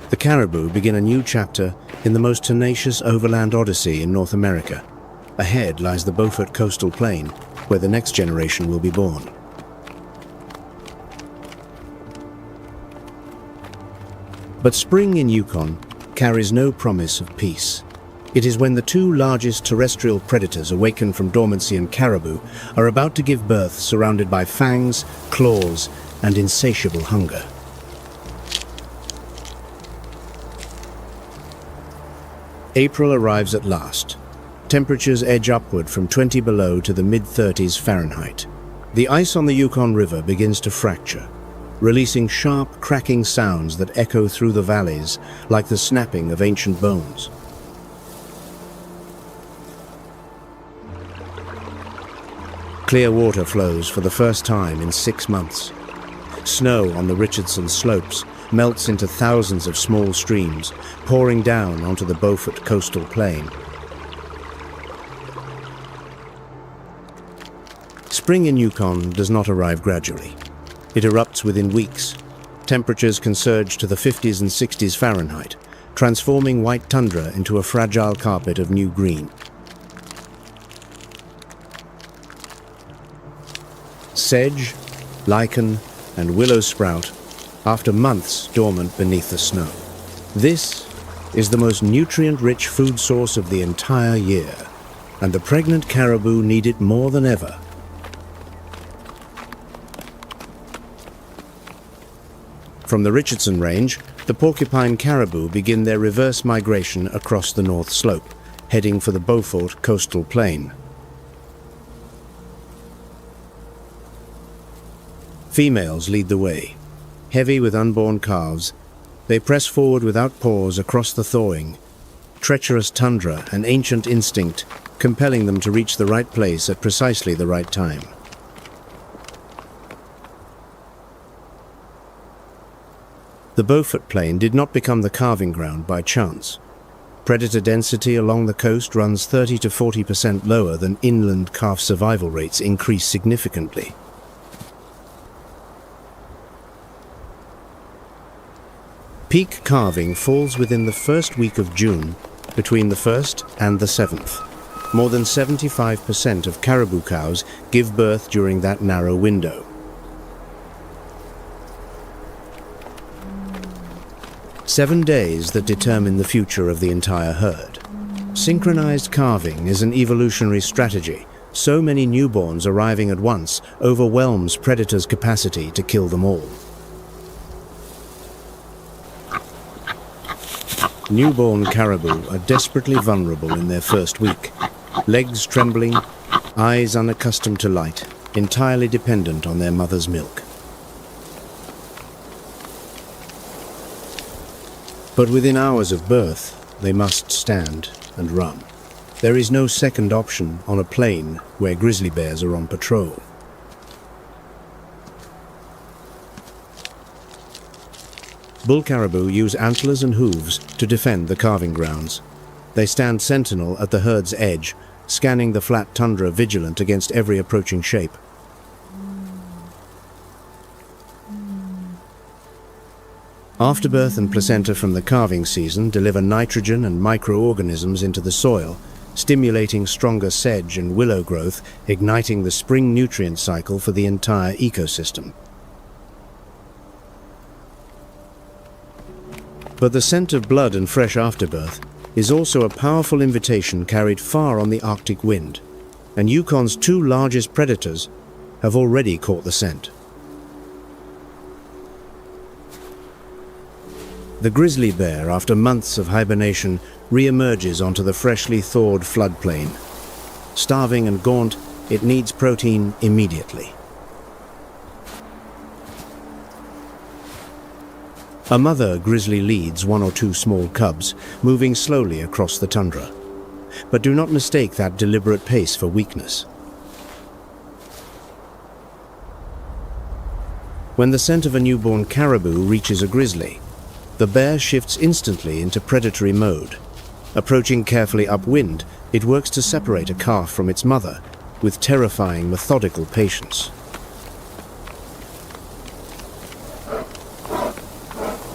S1: The caribou begin a new chapter in the most tenacious overland odyssey in North America. Ahead lies the Beaufort coastal plain, where the next generation will be born. But spring in Yukon carries no promise of peace. It is when the two largest terrestrial predators awaken from dormancy and caribou are about to give birth, surrounded by fangs, claws, and insatiable hunger. April arrives at last. Temperatures edge upward from 20 below to the mid-30s Fahrenheit. The ice on the Yukon River begins to fracture, releasing sharp, cracking sounds that echo through the valleys like the snapping of ancient bones. Clear water flows for the first time in 6 months. Snow on the Richardson slopes melts into thousands of small streams, pouring down onto the Beaufort coastal plain. Spring in Yukon does not arrive gradually. It erupts within weeks. Temperatures can surge to the 50s and 60s Fahrenheit, transforming white tundra into a fragile carpet of new green. Sedge, lichen, and willow sprout, after months dormant beneath the snow. This is the most nutrient-rich food source of the entire year, and the pregnant caribou need it more than ever. From the Richardson Range, the porcupine caribou begin their reverse migration across the North Slope, heading for the Beaufort coastal plain. Females lead the way. Heavy with unborn calves, they press forward without pause across the thawing, treacherous tundra and ancient instinct compelling them to reach the right place at precisely the right time. The Beaufort Plain did not become the calving ground by chance. Predator density along the coast runs 30 to 40% lower than inland calf survival rates increase significantly. Peak calving falls within the first week of June, between the 1st and the 7th. More than 75% of caribou cows give birth during that narrow window. Seven days that determine the future of the entire herd. Synchronized calving is an evolutionary strategy. So many newborns arriving at once overwhelms predators' capacity to kill them all. Newborn caribou are desperately vulnerable in their first week. Legs trembling, eyes unaccustomed to light, entirely dependent on their mother's milk. But within hours of birth, they must stand and run. There is no second option on a plain where grizzly bears are on patrol. Bull caribou use antlers and hooves to defend the calving grounds. They stand sentinel at the herd's edge, scanning the flat tundra vigilant against every approaching shape. Afterbirth and placenta from the calving season deliver nitrogen and microorganisms into the soil, stimulating stronger sedge and willow growth, igniting the spring nutrient cycle for the entire ecosystem. But the scent of blood and fresh afterbirth is also a powerful invitation carried far on the Arctic wind, and Yukon's two largest predators have already caught the scent. The grizzly bear, after months of hibernation, re-emerges onto the freshly thawed floodplain. Starving and gaunt, it needs protein immediately. A mother grizzly leads one or two small cubs, moving slowly across the tundra. But do not mistake that deliberate pace for weakness. When the scent of a newborn caribou reaches a grizzly, the bear shifts instantly into predatory mode. Approaching carefully upwind, it works to separate a calf from its mother, with terrifying, methodical patience.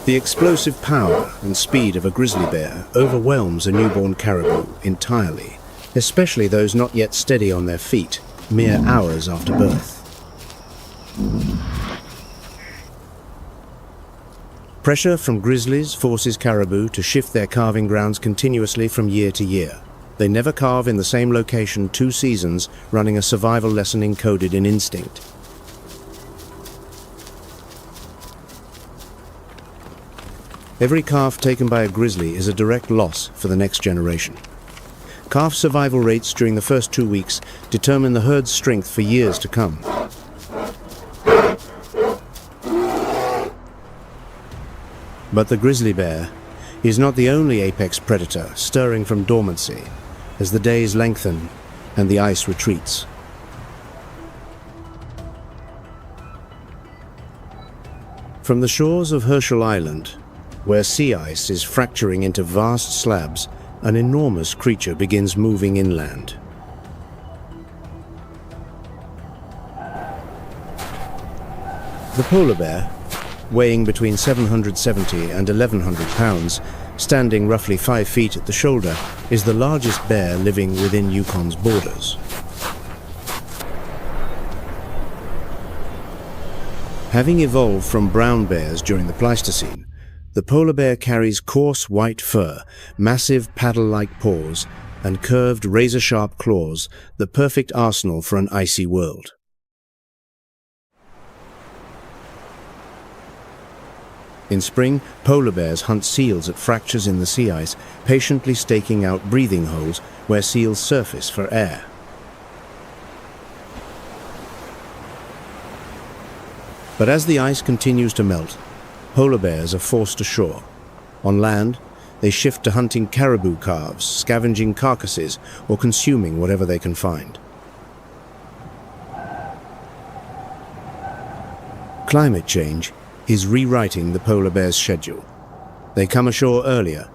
S1: The explosive power and speed of a grizzly bear overwhelms a newborn caribou entirely, especially those not yet steady on their feet, mere hours after birth. Pressure from grizzlies forces caribou to shift their calving grounds continuously from year to year. They never calve in the same location 2 seasons, running a survival lesson encoded in instinct. Every calf taken by a grizzly is a direct loss for the next generation. Calf survival rates during the first 2 weeks determine the herd's strength for years to come. But the grizzly bear is not the only apex predator stirring from dormancy as the days lengthen and the ice retreats. From the shores of Herschel Island, where sea ice is fracturing into vast slabs, an enormous creature begins moving inland. The polar bear, weighing between 770 and 1,100 pounds, standing roughly 5 feet at the shoulder, is the largest bear living within Yukon's borders. Having evolved from brown bears during the Pleistocene, the polar bear carries coarse white fur, massive paddle-like paws, and curved razor-sharp claws, the perfect arsenal for an icy world. In spring, polar bears hunt seals at fractures in the sea ice, patiently staking out breathing holes where seals surface for air. But as the ice continues to melt, polar bears are forced ashore. On land, they shift to hunting caribou calves, scavenging carcasses, or consuming whatever they can find. Climate change is rewriting the polar bear's schedule. They come ashore earlier,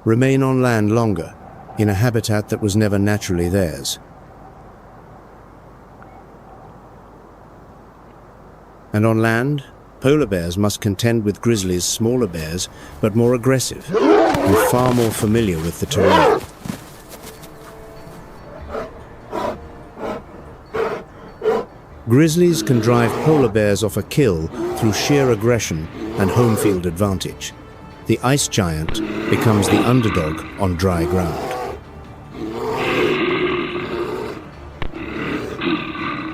S1: remain on land longer, in a habitat that was never naturally theirs. And on land, polar bears must contend with grizzlies, smaller bears, but more aggressive, and far more familiar with the terrain. Grizzlies can drive polar bears off a kill through sheer aggression and home field advantage. The ice giant becomes the underdog on dry ground.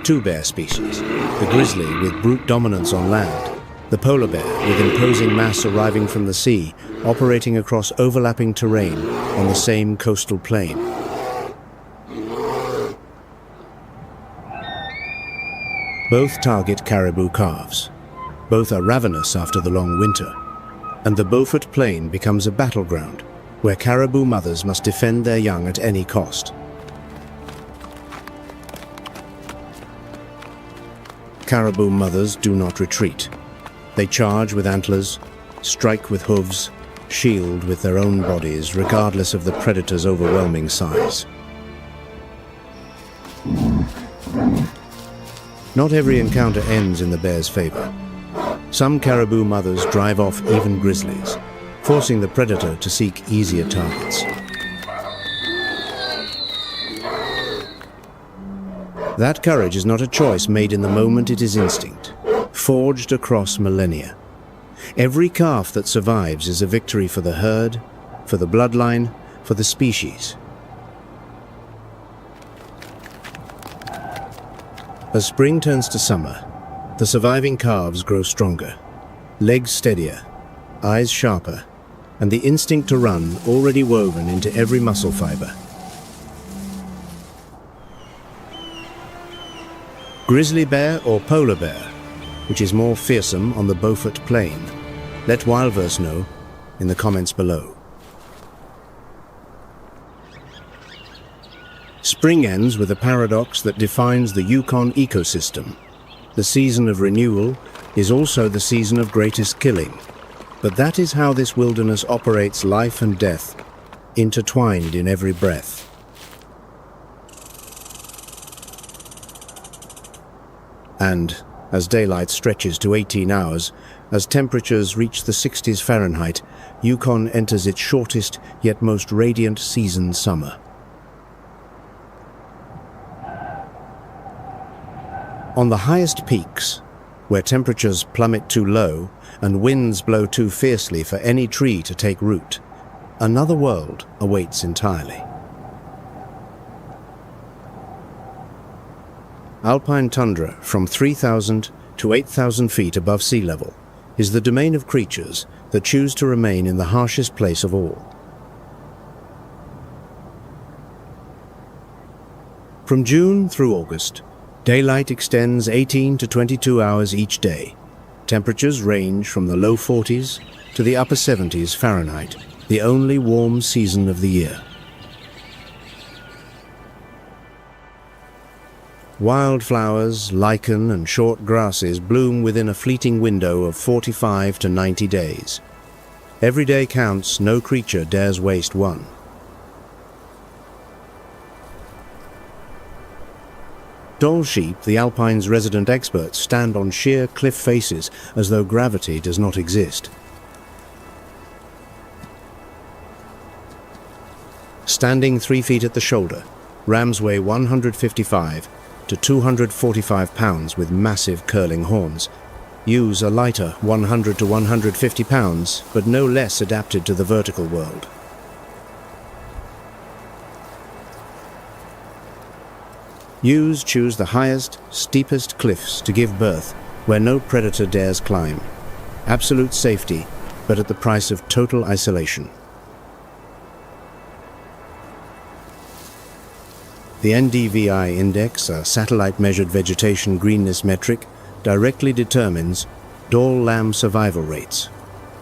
S1: Two bear species, the grizzly with brute dominance on land, the polar bear with imposing mass arriving from the sea, operating across overlapping terrain on the same coastal plain. Both target caribou calves. Both are ravenous after the long winter, and the Beaufort Plain becomes a battleground where caribou mothers must defend their young at any cost. Caribou mothers do not retreat. They charge with antlers, strike with hooves, shield with their own bodies, regardless of the predator's overwhelming size. Not every encounter ends in the bear's favor. Some caribou mothers drive off even grizzlies, forcing the predator to seek easier targets. That courage is not a choice made in the moment, it is instinct, forged across millennia. Every calf that survives is a victory for the herd, for the bloodline, for the species. As spring turns to summer, the surviving calves grow stronger, legs steadier, eyes sharper, and the instinct to run already woven into every muscle fiber. Grizzly bear or polar bear, which is more fearsome on the Beaufort Plain? Let Wildverse know in the comments below. Spring ends with a paradox that defines the Yukon ecosystem. The season of renewal is also the season of greatest killing. But that is how this wilderness operates, life and death, intertwined in every breath. And as daylight stretches to 18 hours, as temperatures reach the 60s Fahrenheit, Yukon enters its shortest yet most radiant season, summer. On the highest peaks, where temperatures plummet too low and winds blow too fiercely for any tree to take root, another world awaits entirely. Alpine tundra from 3,000 to 8,000 feet above sea level is the domain of creatures that choose to remain in the harshest place of all. From June through August, daylight extends 18 to 22 hours each day. Temperatures range from the low 40s to the upper 70s Fahrenheit, the only warm season of the year. Wildflowers, lichen and short grasses bloom within a fleeting window of 45 to 90 days. Every day counts, no creature dares waste one. Dall sheep, the Alpine's resident experts, stand on sheer cliff faces as though gravity does not exist. Standing 3 feet at the shoulder, rams weigh 155 to 245 pounds with massive curling horns. Ewes are lighter, 100 to 150 pounds, but no less adapted to the vertical world. Ewes choose the highest, steepest cliffs to give birth, where no predator dares climb. Absolute safety, but at the price of total isolation. The NDVI index, a satellite-measured vegetation greenness metric, directly determines Dall lamb survival rates.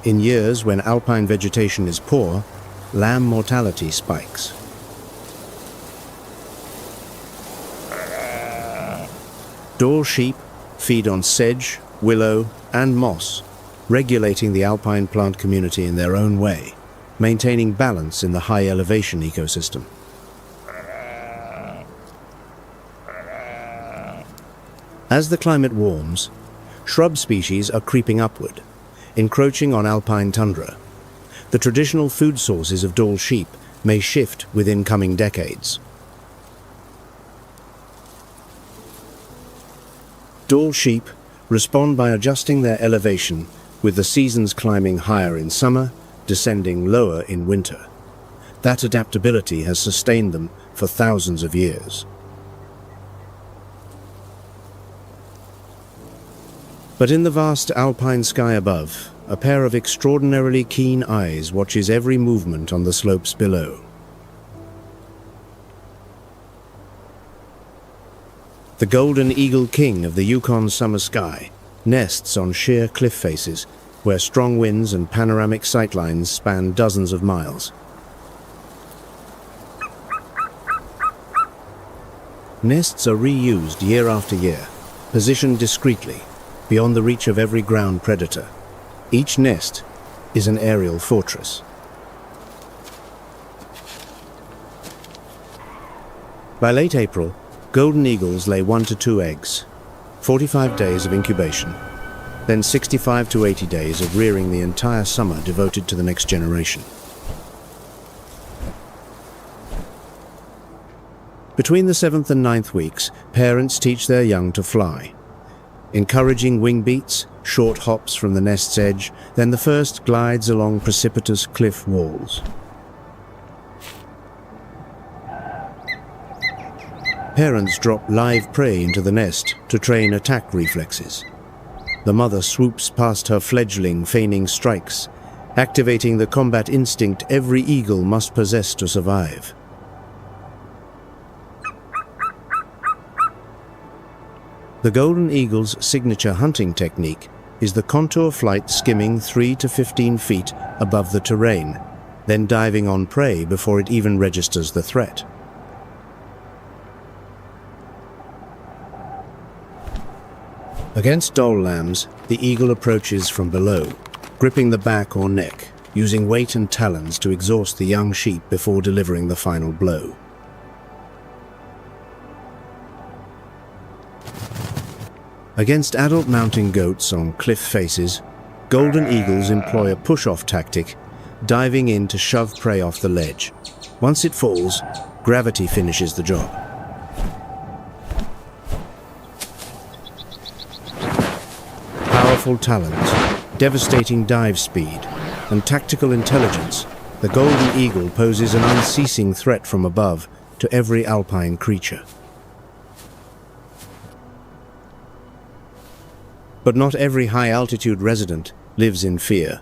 S1: In years when alpine vegetation is poor, lamb mortality spikes. Dall sheep feed on sedge, willow, and moss, regulating the alpine plant community in their own way, maintaining balance in the high elevation ecosystem. As the climate warms, shrub species are creeping upward, encroaching on alpine tundra. The traditional food sources of Dall sheep may shift within coming decades. Dall sheep respond by adjusting their elevation, with the seasons climbing higher in summer, descending lower in winter. That adaptability has sustained them for thousands of years. But in the vast alpine sky above, a pair of extraordinarily keen eyes watches every movement on the slopes below. The golden eagle king of the Yukon summer sky nests on sheer cliff faces where strong winds and panoramic sightlines span dozens of miles. Nests are reused year after year, positioned discreetly, beyond the reach of every ground predator. Each nest is an aerial fortress. By late April, golden eagles lay 1 to 2 eggs, 45 days of incubation, then 65 to 80 days of rearing, the entire summer devoted to the next generation. Between the 7th and 9th weeks, parents teach their young to fly. encouraging wing beats, short hops from the nest's edge, then the first glides along precipitous cliff walls. Parents drop live prey into the nest to train attack reflexes. The mother swoops past her fledgling, feigning strikes, activating the combat instinct every eagle must possess to survive. The golden eagle's signature hunting technique is the contour flight, skimming 3 to 15 feet above the terrain, then diving on prey before it even registers the threat. Against dhole lambs, the eagle approaches from below, gripping the back or neck, using weight and talons to exhaust the young sheep before delivering the final blow. Against adult mountain goats on cliff faces, golden eagles employ a push-off tactic, diving in to shove prey off the ledge. Once it falls, gravity finishes the job. Powerful talons, devastating dive speed, and tactical intelligence, the golden eagle poses an unceasing threat from above to every alpine creature. But not every high-altitude resident lives in fear.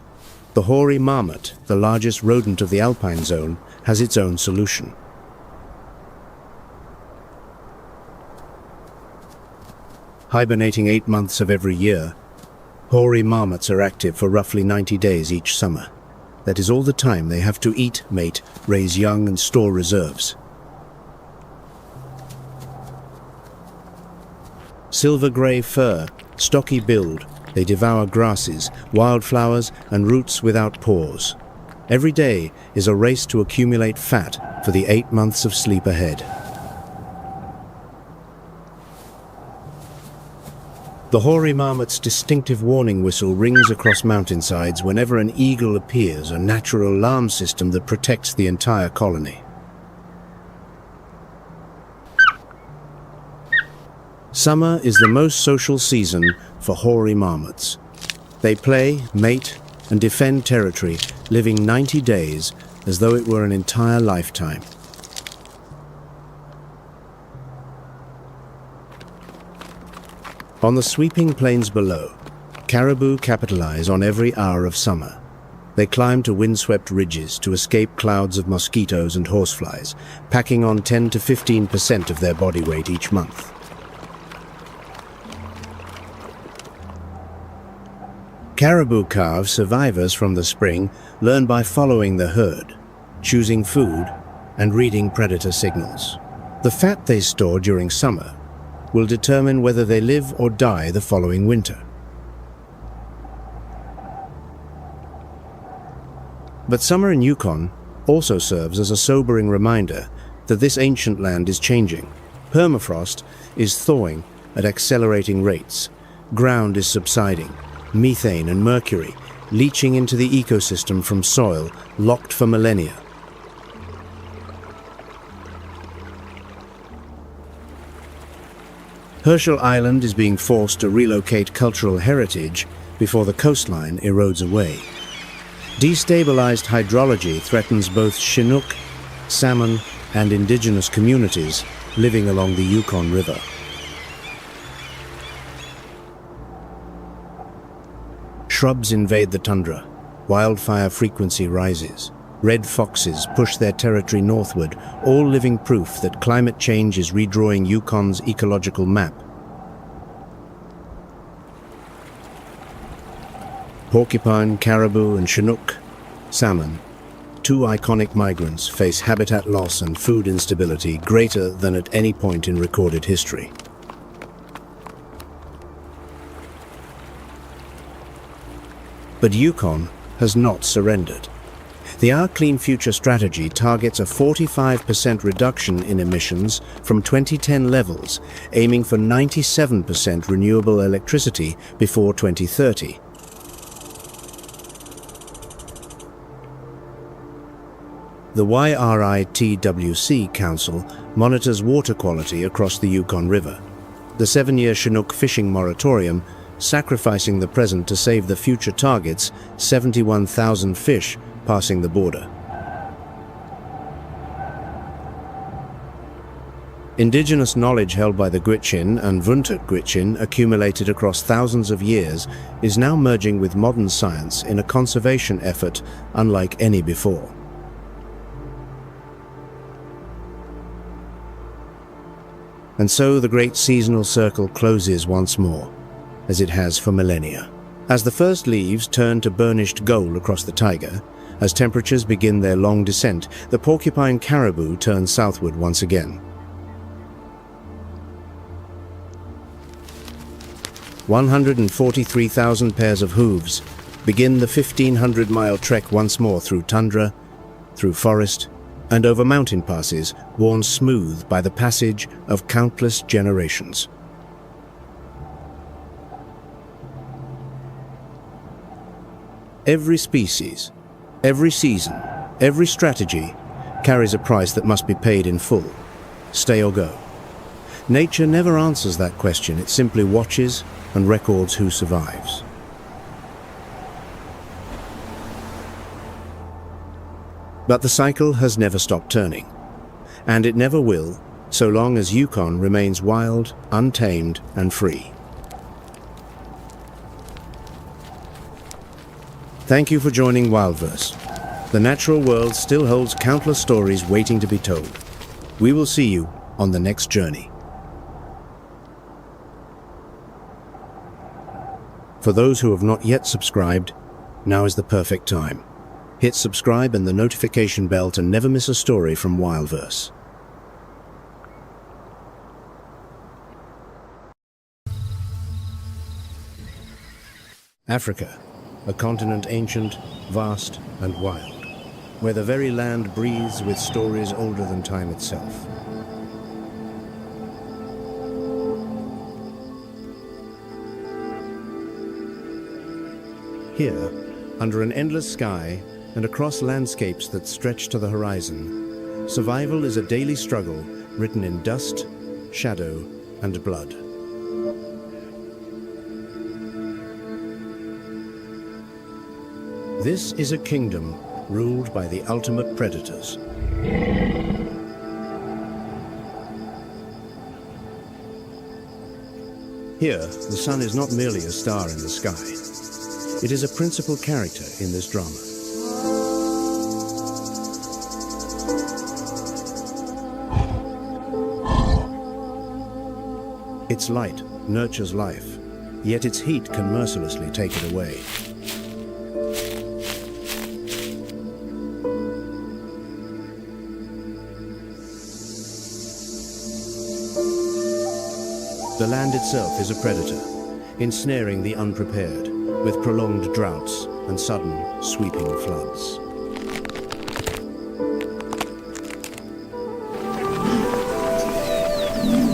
S1: The hoary marmot, the largest rodent of the alpine zone, has its own solution. Hibernating 8 months of every year, hoary marmots are active for roughly 90 days each summer. That is all the time they have to eat, mate, raise young, and store reserves. Silver-grey fur, stocky build, they devour grasses, wildflowers, and roots without pause. Every day is a race to accumulate fat for the 8 months of sleep ahead. The hoary marmot's distinctive warning whistle rings across mountainsides whenever an eagle appears, a natural alarm system that protects the entire colony. Summer is the most social season for hoary marmots. They play, mate, and defend territory, living 90 days as though it were an entire lifetime. On the sweeping plains below, caribou capitalize on every hour of summer. They climb to windswept ridges to escape clouds of mosquitoes and horseflies, packing on 10 to 15% of their body weight each month. Caribou calves, survivors from the spring, learn by following the herd, choosing food, and reading predator signals. The fat they store during summer will determine whether they live or die the following winter. But summer in Yukon also serves as a sobering reminder that this ancient land is changing. Permafrost is thawing at accelerating rates. Ground is subsiding. Methane and mercury leaching into the ecosystem from soil locked for millennia. Herschel Island is being forced to relocate cultural heritage before the coastline erodes away. Destabilized hydrology threatens both Chinook, salmon, and indigenous communities living along the Yukon River. Shrubs invade the tundra. Wildfire frequency rises. Red foxes push their territory northward, all living proof that climate change is redrawing Yukon's ecological map. Porcupine, caribou, and Chinook, salmon, two iconic migrants, face habitat loss and food instability greater than at any point in recorded history. But Yukon has not surrendered. The Our Clean Future strategy targets a 45% reduction in emissions from 2010 levels, aiming for 97% renewable electricity before 2030. The YRITWC Council monitors water quality across the Yukon River. the 7-year Chinook fishing moratorium, sacrificing the present to save the future targets 71,000 fish passing the border. Indigenous knowledge held by the Gwich'in and Vuntut Gwich'in, accumulated across thousands of years, is now merging with modern science in a conservation effort unlike any before. And so the great seasonal circle closes once more, as it has for millennia. As the first leaves turn to burnished gold across the taiga, as temperatures begin their long descent, the porcupine caribou turns southward once again. 143,000 pairs of hooves begin the 1,500-mile trek once more through tundra, through forest, and over mountain passes worn smooth by the passage of countless generations. Every species, every season, every strategy carries a price that must be paid in full. Stay or go. Nature never answers that question. It simply watches and records who survives. But the cycle has never stopped turning, and it never will, so long as Yukon remains wild, untamed, and free. Thank you for joining Wildverse. The natural world still holds countless stories waiting to be told. We will see you on the next journey. For those who have not yet subscribed, now is the perfect time. Hit subscribe and the notification bell to never miss a story from Wildverse. Africa, a continent ancient, vast, and wild, where the very land breathes with stories older than time itself. Here, under an endless sky and across landscapes that stretch to the horizon, survival is a daily struggle written in dust, shadow, and blood. This is a kingdom ruled by the ultimate predators. Here, the sun is not merely a star in the sky. It is a principal character in this drama. Its light nurtures life, yet its heat can mercilessly take it away. The land itself is a predator, ensnaring the unprepared, with prolonged droughts and sudden, sweeping floods.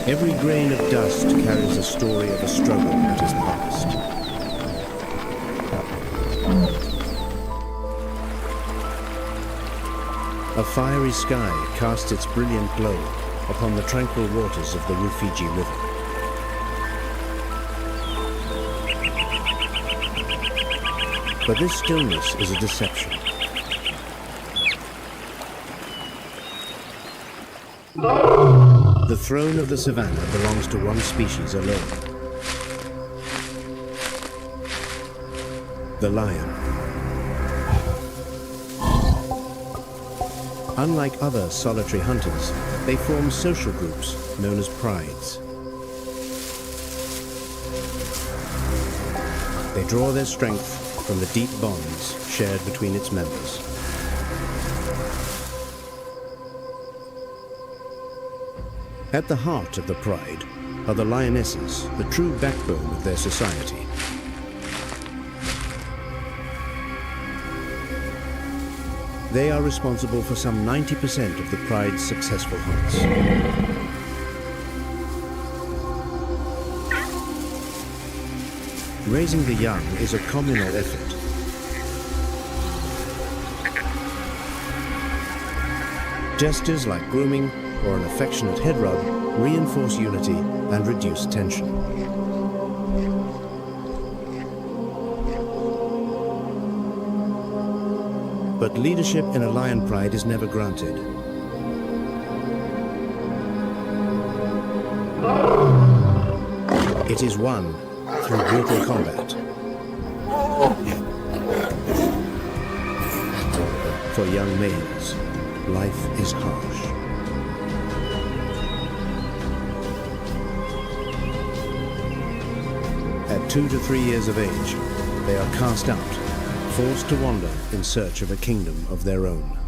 S1: Every grain of dust carries a story of a struggle that is past. A fiery sky casts its brilliant glow upon the tranquil waters of the Rufiji River. But this stillness is a deception. The throne of the savannah belongs to one species alone. The lion. Unlike other solitary hunters, they form social groups known as prides. They draw their strength from the deep bonds shared between its members. At the heart of the pride are the lionesses, the true backbone of their society. They are responsible for some 90% of the pride's successful hunts. Raising the young is a communal effort. Gestures like grooming, or an affectionate head rub reinforce unity and reduce tension. But leadership in a lion pride is never granted. It is won through brutal combat. For young males, life is harsh. At 2 to 3 years of age, they are cast out, forced to wander in search of a kingdom of their own.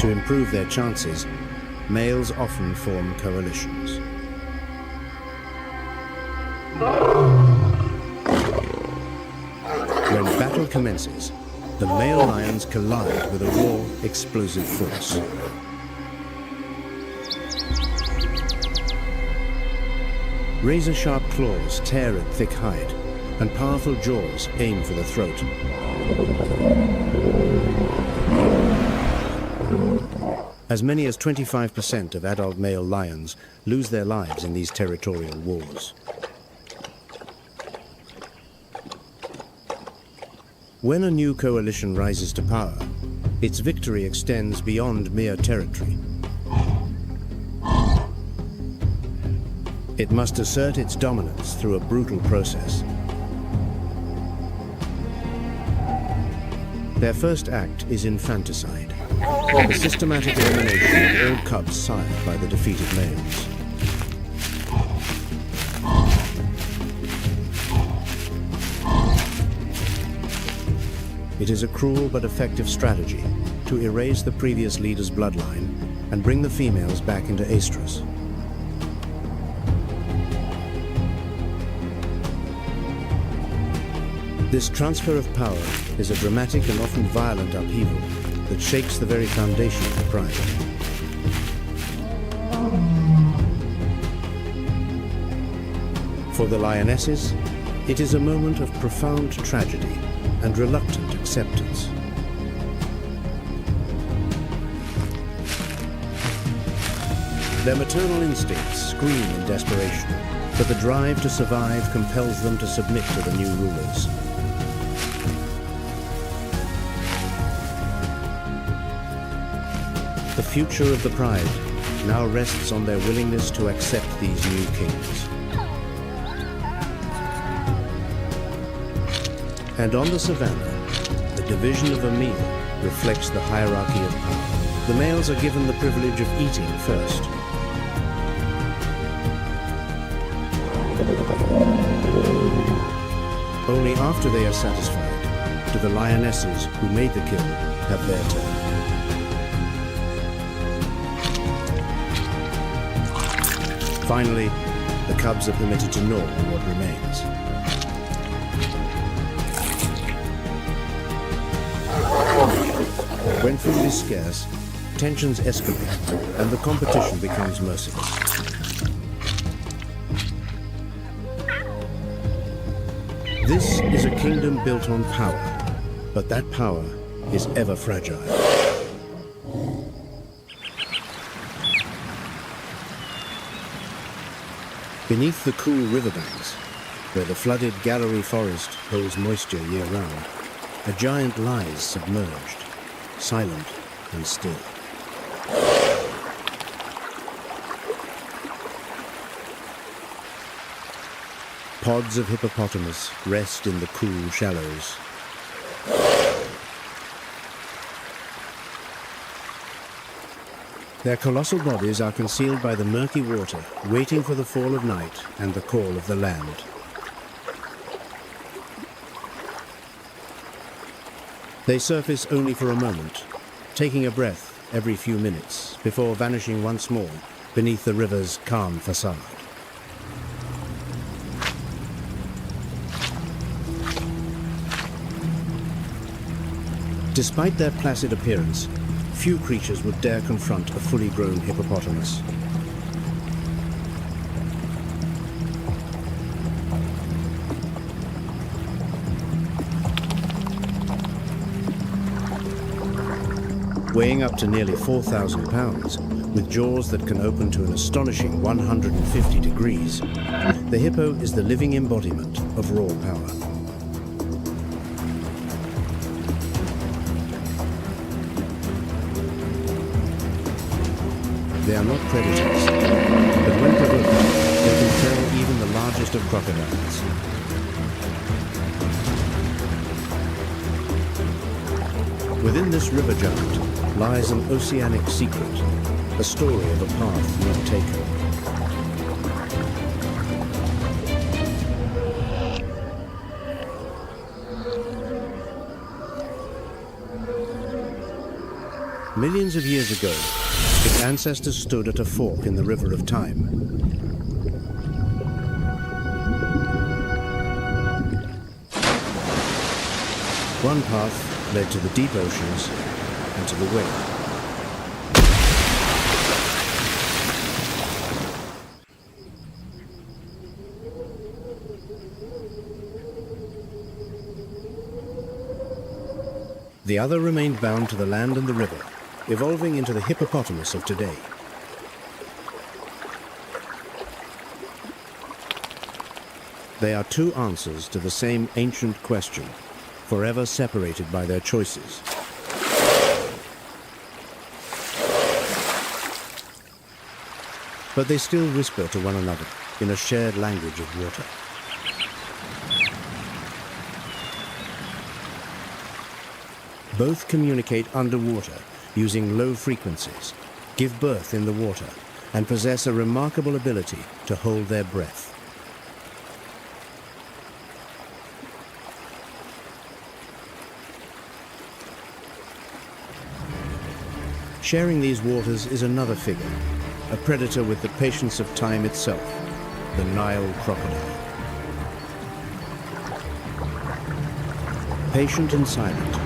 S1: To improve their chances, males often form coalitions. When battle commences, the male lions collide with a raw, explosive force. Razor-sharp claws tear at thick hide, and powerful jaws aim for the throat. As many as 25% of adult male lions lose their lives in these territorial wars. When a new coalition rises to power, its victory extends beyond mere territory. It must assert its dominance through a brutal process. Their first act is infanticide, the systematic elimination of all cubs sired by the defeated males. It is a cruel but effective strategy to erase the previous leader's bloodline and bring the females back into estrus. This transfer of power is a dramatic and often violent upheaval that shakes the very foundation of the pride. For the lionesses, it is a moment of profound tragedy and reluctant acceptance. Their maternal instincts scream in desperation, but the drive to survive compels them to submit to the new rulers. The future of the pride now rests on their willingness to accept these new kings. And on the savannah, the division of a meal reflects the hierarchy of power. The males are given the privilege of eating first. Only after they are satisfied do the lionesses who made the kill have their turn. Finally, the cubs are permitted to gnaw on what remains. When food is scarce, tensions escalate and the competition becomes merciless. This is a kingdom built on power, but that power is ever fragile. Beneath the cool riverbanks, where the flooded gallery forest holds moisture year-round, a giant lies submerged, silent and still. Pods of hippopotamus rest in the cool shallows. Their colossal bodies are concealed by the murky water, waiting for the fall of night and the call of the land. They surface only for a moment, taking a breath every few minutes before vanishing once more beneath the river's calm facade. Despite their placid appearance, few creatures would dare confront a fully grown hippopotamus. Weighing up to nearly 4,000 pounds, with jaws that can open to an astonishing 150 degrees, the hippo is the living embodiment of raw power. They are not predators, but when provoked, they can fell even the largest of crocodiles. Within this river giant lies an oceanic secret, a story of a path not taken. Millions of years ago, its ancestors stood at a fork in the river of time. One path led to the deep oceans and to the whale. The other remained bound to the land and the river, evolving into the hippopotamus of today. They are two answers to the same ancient question, forever separated by their choices. But they still whisper to one another in a shared language of water. Both communicate underwater using low frequencies, give birth in the water, and possess a remarkable ability to hold their breath. Sharing these waters is another figure, a predator with the patience of time itself, the Nile crocodile. Patient and silent,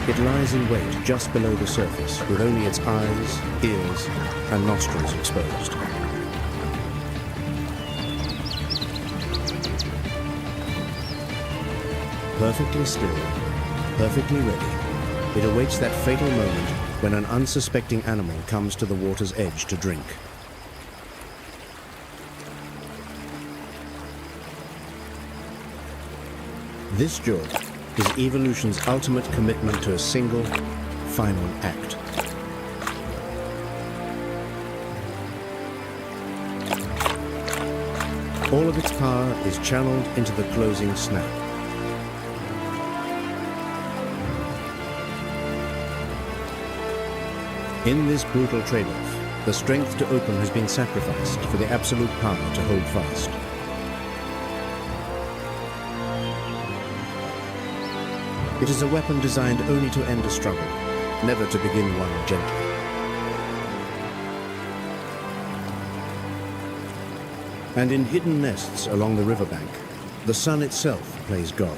S1: it lies in wait just below the surface with only its eyes, ears, and nostrils exposed. Perfectly still, perfectly ready, it awaits that fatal moment when an unsuspecting animal comes to the water's edge to drink. This jaw is evolution's ultimate commitment to a single, final act. All of its power is channeled into the closing snap. In this brutal trade-off, the strength to open has been sacrificed for the absolute power to hold fast. It is a weapon designed only to end a struggle, never to begin one gently. And in hidden nests along the riverbank, the sun itself plays God.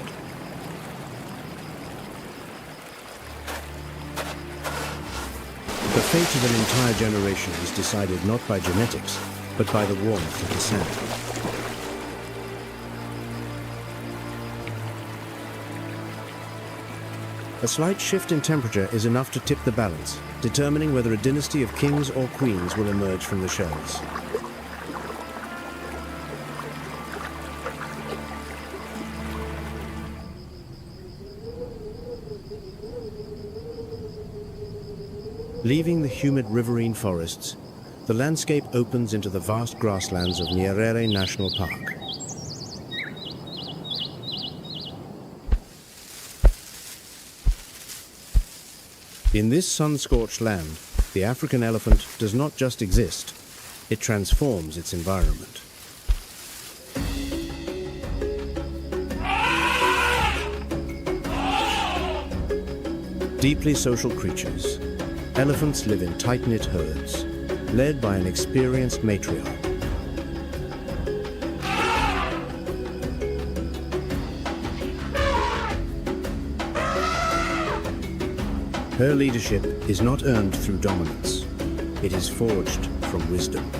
S1: The fate of an entire generation is decided not by genetics, but by the warmth of the sand. A slight shift in temperature is enough to tip the balance, determining whether a dynasty of kings or queens will emerge from the shells. Leaving the humid riverine forests, the landscape opens into the vast grasslands of Nyerere National Park. In this sun-scorched land, the African elephant does not just exist, it transforms its environment. Deeply social creatures, elephants live in tight-knit herds, led by an experienced matriarch. Her leadership is not earned through dominance. It is forged from wisdom.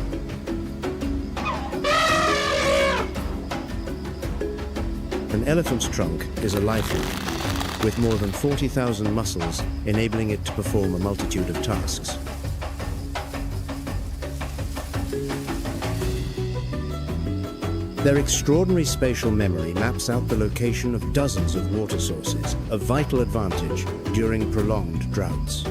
S1: An elephant's trunk is a lifeline. with more than 40,000 muscles, enabling it to perform a multitude of tasks. Their extraordinary spatial memory maps out the location of dozens of water sources, a vital advantage during prolonged droughts.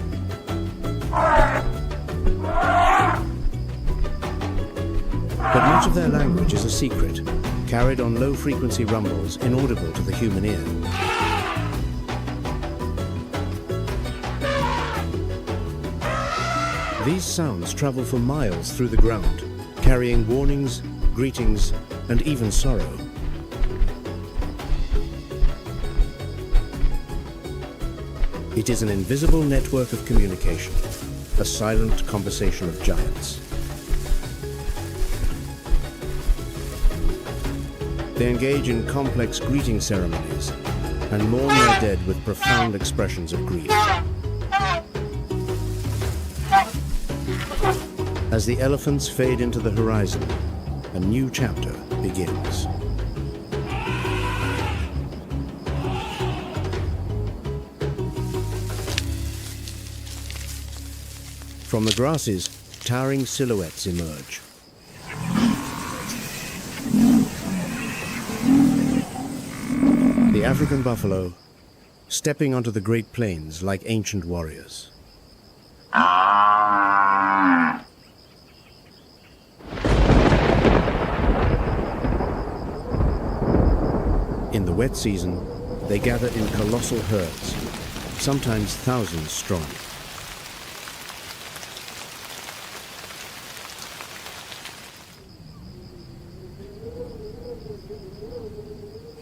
S1: But much of their language is a secret, carried on low-frequency rumbles inaudible to the human ear. These sounds travel for miles through the ground, carrying warnings, greetings, and even sorrow. It is an invisible network of communication, a silent conversation of giants. They engage in complex greeting ceremonies and mourn their dead with profound expressions of grief. As the elephants fade into the horizon, a new chapter begins. From the grasses, towering silhouettes emerge. The African buffalo, stepping onto the Great Plains like ancient warriors. In the wet season, they gather in colossal herds, sometimes thousands strong.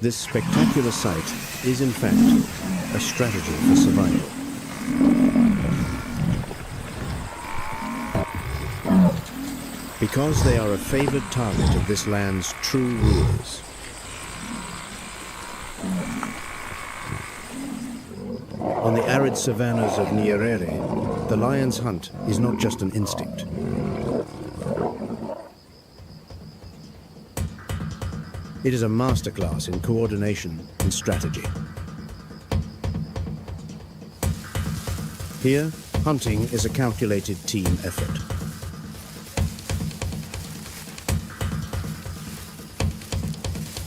S1: This spectacular sight is, in fact, a strategy for survival. Because they are a favored target of this land's true rulers. On the arid savannas of Nyerere, the lion's hunt is not just an instinct. It is a masterclass in coordination and strategy. Here, hunting is a calculated team effort.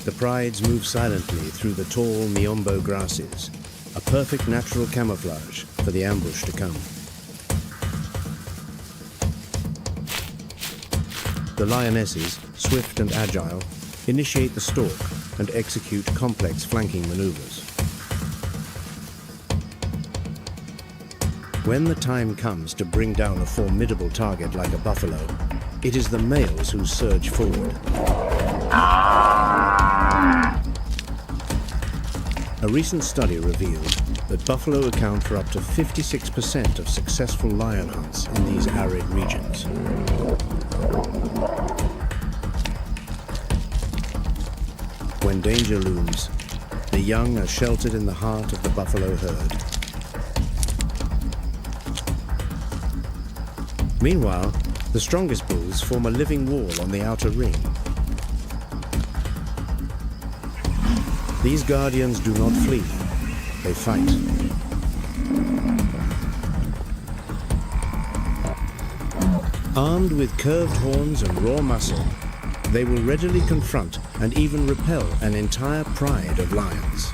S1: The prides move silently through the tall miombo grasses, a perfect natural camouflage for the ambush to come. The lionesses, swift and agile, initiate the stalk and execute complex flanking maneuvers. When the time comes to bring down a formidable target like a buffalo, it is the males who surge forward. A recent study revealed that buffalo account for up to 56% of successful lion hunts in these arid regions. When danger looms, the young are sheltered in the heart of the buffalo herd. Meanwhile, the strongest bulls form a living wall on the outer ring. These guardians do not flee, they fight. Armed with curved horns and raw muscle, they will readily confront and even repel an entire pride of lions.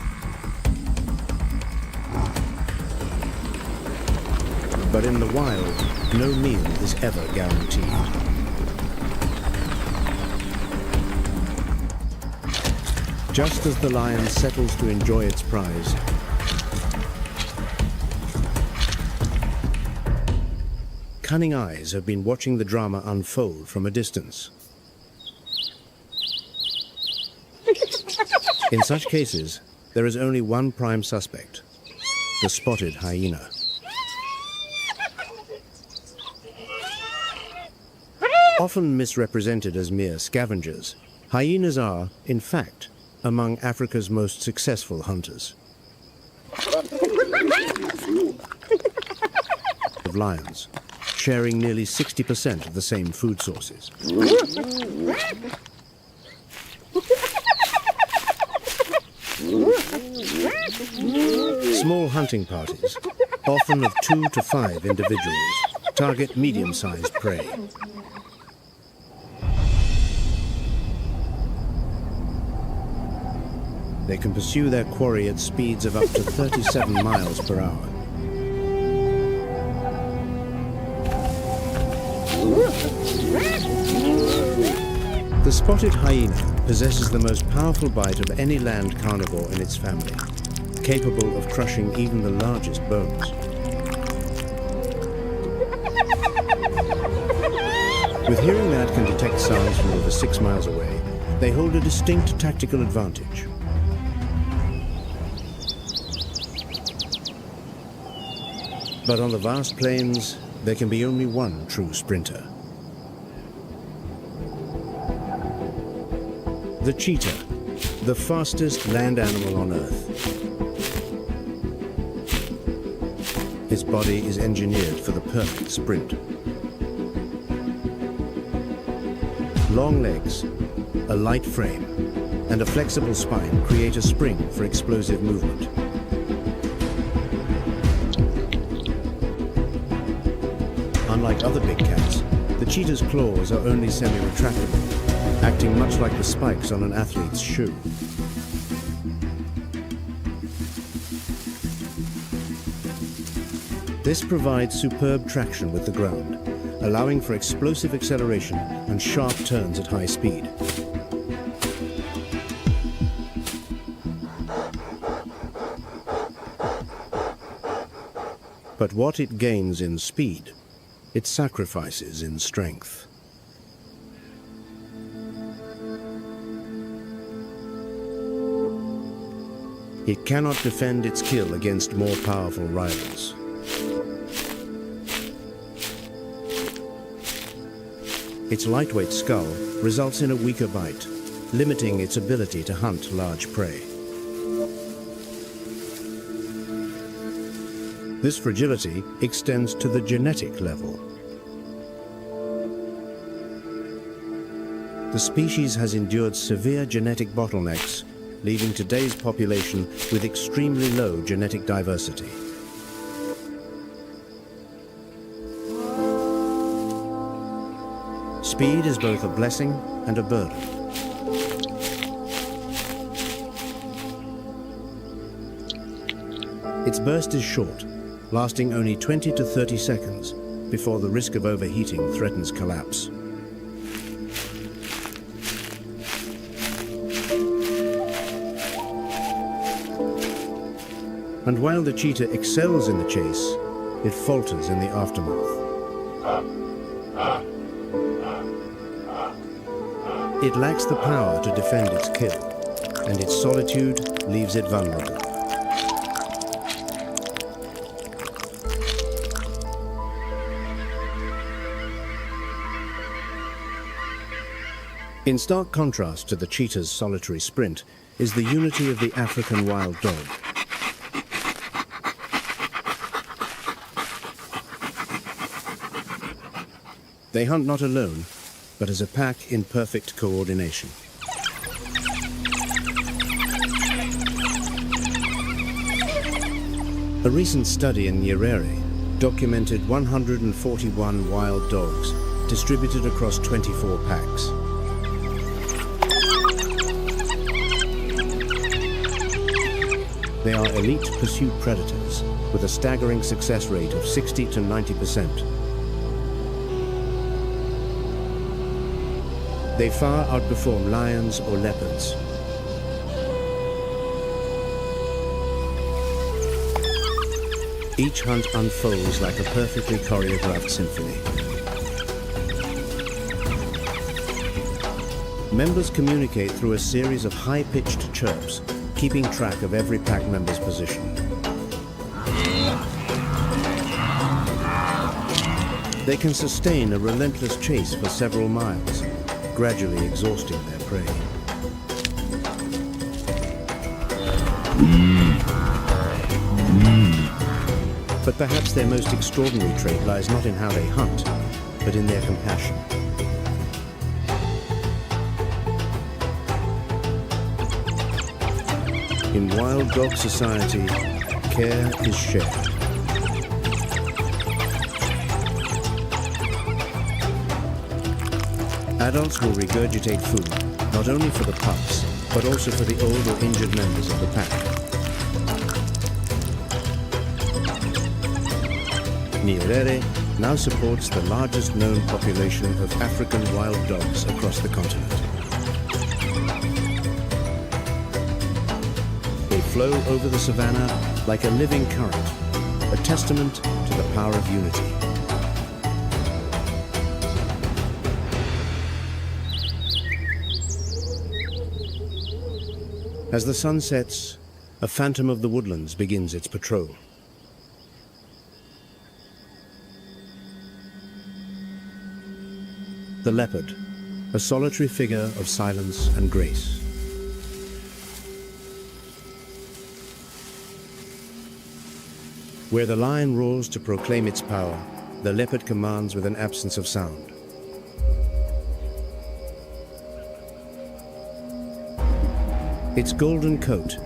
S1: But in the wild, no meal is ever guaranteed. Just as the lion settles to enjoy its prize, cunning eyes have been watching the drama unfold from a distance. In such cases, there is only one prime suspect, the spotted hyena. Often misrepresented as mere scavengers, hyenas are, in fact, among Africa's most successful hunters. Of lions, sharing nearly 60% of the same food sources. Small hunting parties, often of 2 to 5 individuals, target medium-sized prey. They can pursue their quarry at speeds of up to 37 miles per hour. The spotted hyena possesses the most powerful bite of any land carnivore in its family, capable of crushing even the largest bones. With hearing that can detect sounds from over 6 miles away, they hold a distinct tactical advantage. But on the vast plains, there can be only one true sprinter. The cheetah, the fastest land animal on Earth. Its body is engineered for the perfect sprint. Long legs, a light frame, and a flexible spine create a spring for explosive movement. Unlike other big cats, the cheetah's claws are only semi-retractable, acting much like the spikes on an athlete's shoe. This provides superb traction with the ground, allowing for explosive acceleration and sharp turns at high speed. But what it gains in speed, it sacrifices in strength. It cannot defend its kill against more powerful rivals. Its lightweight skull results in a weaker bite, limiting its ability to hunt large prey. This fragility extends to the genetic level. The species has endured severe genetic bottlenecks, leaving today's population with extremely low genetic diversity. Speed is both a blessing and a burden. Its burst is short, lasting only 20 to 30 seconds before the risk of overheating threatens collapse. And while the cheetah excels in the chase, it falters in the aftermath. It lacks the power to defend its kill, and its solitude leaves it vulnerable. In stark contrast to the cheetah's solitary sprint is the unity of the African wild dog. They hunt not alone, but as a pack in perfect coordination. A recent study in Nyerere documented 141 wild dogs distributed across 24 packs. They are elite pursuit predators with a staggering success rate of 60 to 90%. They far outperform lions or leopards. Each hunt unfolds like a perfectly choreographed symphony. Members communicate through a series of high-pitched chirps, keeping track of every pack member's position. They can sustain a relentless chase for several miles, gradually exhausting their prey. But perhaps their most extraordinary trait lies not in how they hunt, but in their compassion. In wild dog society, care is shared. Adults will regurgitate food, not only for the pups, but also for the old or injured members of the pack. Nyerere now supports the largest known population of African wild dogs across the continent. They flow over the savannah like a living current, a testament to the power of unity. As the sun sets, a phantom of the woodlands begins its patrol. The leopard, a solitary figure of silence and grace. Where the lion roars to proclaim its power, the leopard commands with an absence of sound. Its golden coat,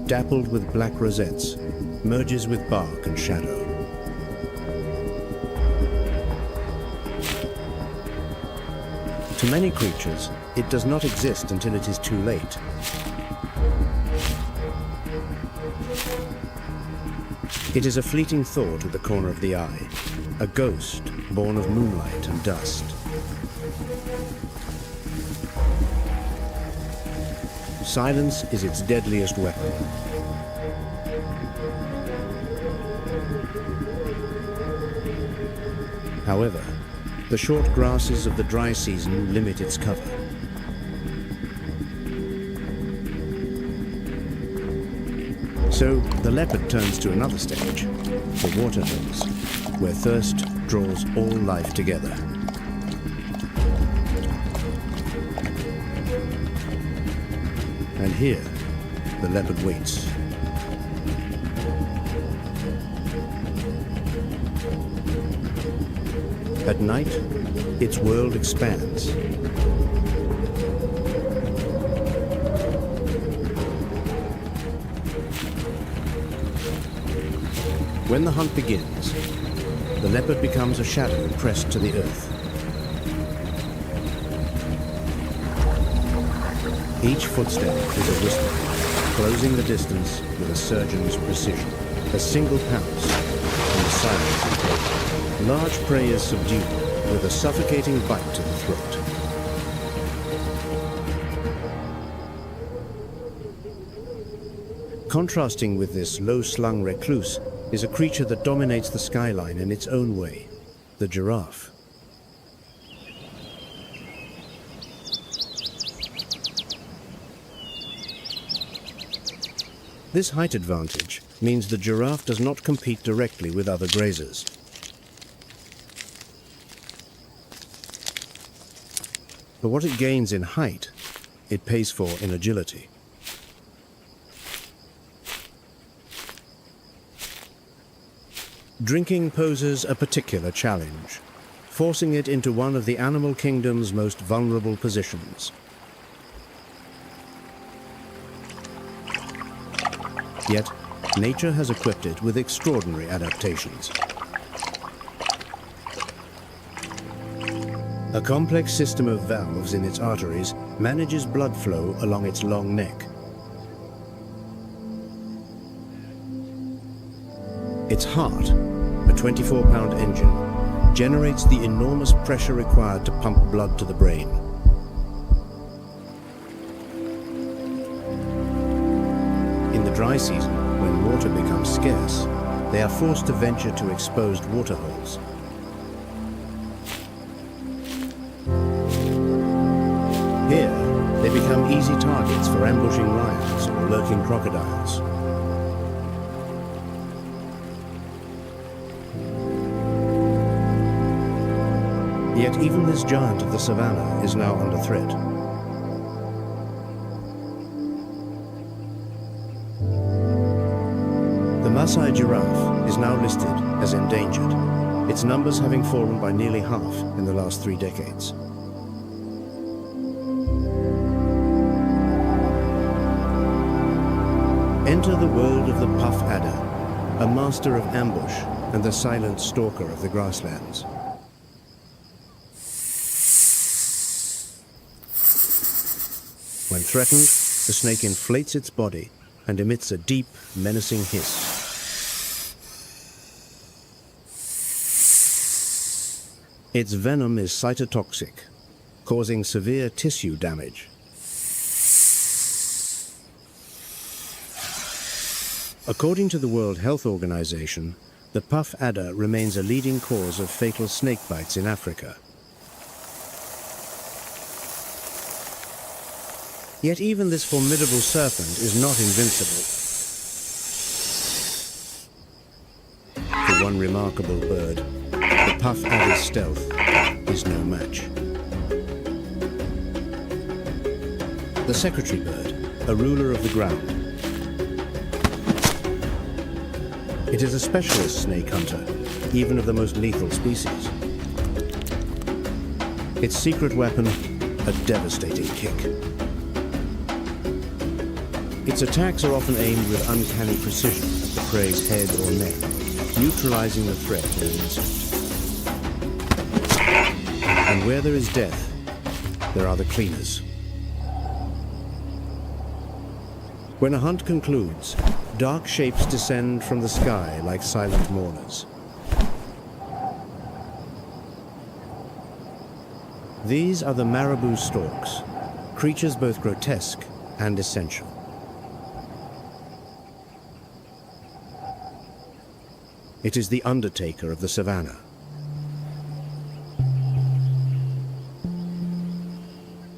S1: dappled with black rosettes, merges with bark and shadow. To many creatures, it does not exist until it is too late. It is a fleeting thought at the corner of the eye, a ghost born of moonlight and dust. Silence is its deadliest weapon. However, the short grasses of the dry season limit its cover. So the leopard turns to another stage, the water holes, where thirst draws all life together. And here, the leopard waits. At night, its world expands. When the hunt begins, the leopard becomes a shadow pressed to the earth. Each footstep is a whisper, closing the distance with a surgeon's precision. A single pounce, and the silence is broken. Large prey is subdued with a suffocating bite to the throat. Contrasting with this low-slung recluse is a creature that dominates the skyline in its own way, the giraffe. This height advantage means the giraffe does not compete directly with other grazers. But what it gains in height, it pays for in agility. Drinking poses a particular challenge, forcing it into one of the animal kingdom's most vulnerable positions. Yet, nature has equipped it with extraordinary adaptations. A complex system of valves in its arteries manages blood flow along its long neck. Its heart, a 24-pound engine, generates the enormous pressure required to pump blood to the brain. In the dry season, when water becomes scarce, they are forced to venture to exposed waterholes. Here, they become easy targets for ambushing lions or lurking crocodiles. Yet even this giant of the savannah is now under threat. The Maasai giraffe is now listed as endangered, its numbers having fallen by nearly half in the last 3 decades. Enter the world of the puff adder, a master of ambush and the silent stalker of the grasslands. When threatened, the snake inflates its body and emits a deep, menacing hiss. Its venom is cytotoxic, causing severe tissue damage. According to the World Health Organization, the puff adder remains a leading cause of fatal snake bites in Africa. Yet even this formidable serpent is not invincible. For one remarkable bird, the puff adder's stealth is no match. The secretary bird, a ruler of the ground. It is a specialist snake hunter, even of the most lethal species. Its secret weapon, a devastating kick. Its attacks are often aimed with uncanny precision at the prey's head or neck, neutralizing the threat in an instant. And where there is death, there are the cleaners. When a hunt concludes, dark shapes descend from the sky like silent mourners. These are the marabou storks, creatures both grotesque and essential. It is the undertaker of the savannah.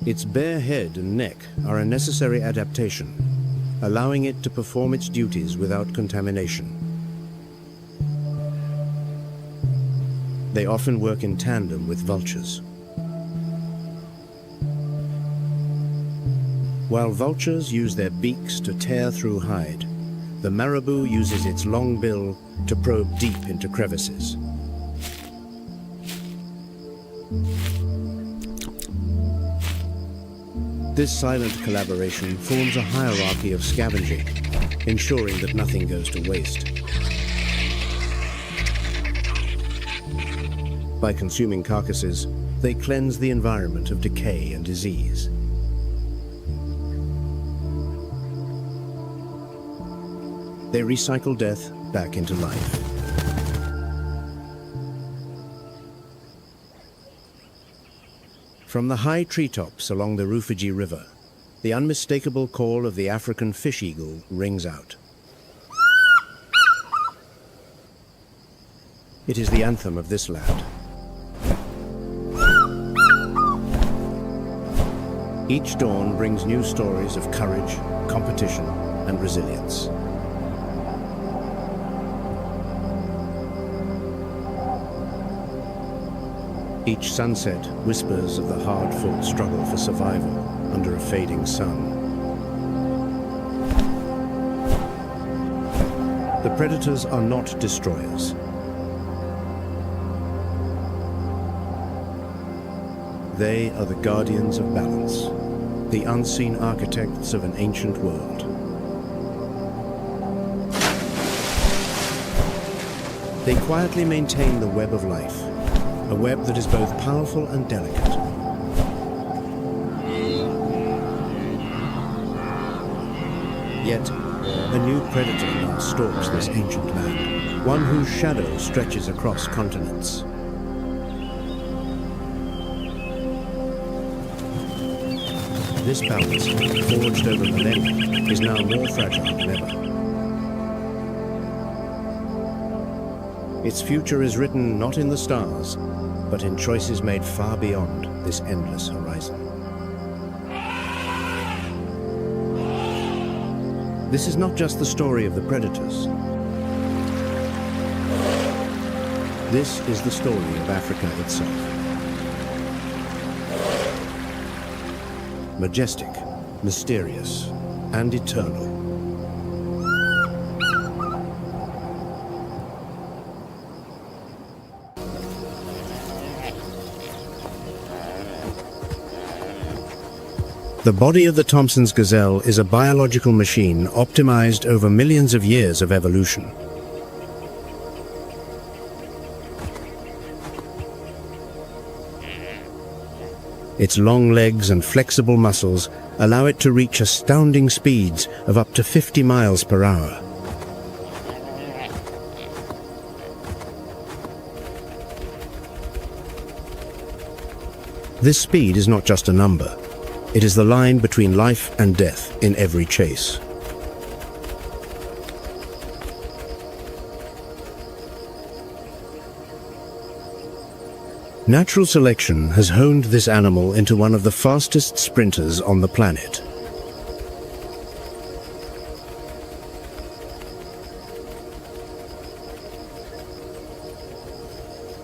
S1: Its bare head and neck are a necessary adaptation, allowing it to perform its duties without contamination. They often work in tandem with vultures. While vultures use their beaks to tear through hide, the marabou uses its long bill to probe deep into crevices. This silent collaboration forms a hierarchy of scavenging, ensuring that nothing goes to waste. By consuming carcasses, they cleanse the environment of decay and disease. They recycle death back into life. From the high treetops along the Rufiji River, the unmistakable call of the African fish eagle rings out. It is the anthem of this land. Each dawn brings new stories of courage, competition, and resilience. Each sunset whispers of the hard-fought struggle for survival under a fading sun. The predators are not destroyers. They are the guardians of balance, the unseen architects of an ancient world. They quietly maintain the web of life, a web that is both powerful and delicate. Yet, a new predator now stalks this ancient land, one whose shadow stretches across continents. This balance, forged over millennia, is now more fragile than ever. Its future is written not in the stars, but in choices made far beyond this endless horizon. This is not just the story of the predators. This is the story of Africa itself. Majestic, mysterious, and eternal. The body of the Thompson's gazelle is a biological machine optimized over millions of years of evolution. Its long legs and flexible muscles allow it to reach astounding speeds of up to 50 miles per hour. This speed is not just a number. It is the line between life and death in every chase. Natural selection has honed this animal into one of the fastest sprinters on the planet.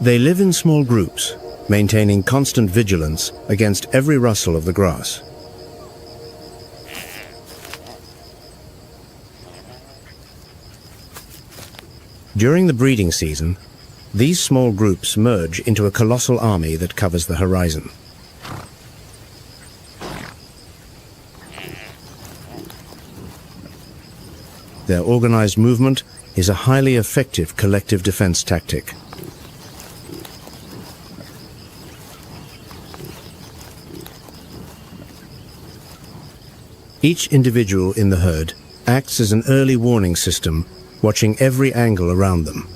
S1: They live in small groups, maintaining constant vigilance against every rustle of the grass. During the breeding season, these small groups merge into a colossal army that covers the horizon. Their organized movement is a highly effective collective defense tactic. Each individual in the herd acts as an early warning system, watching every angle around them.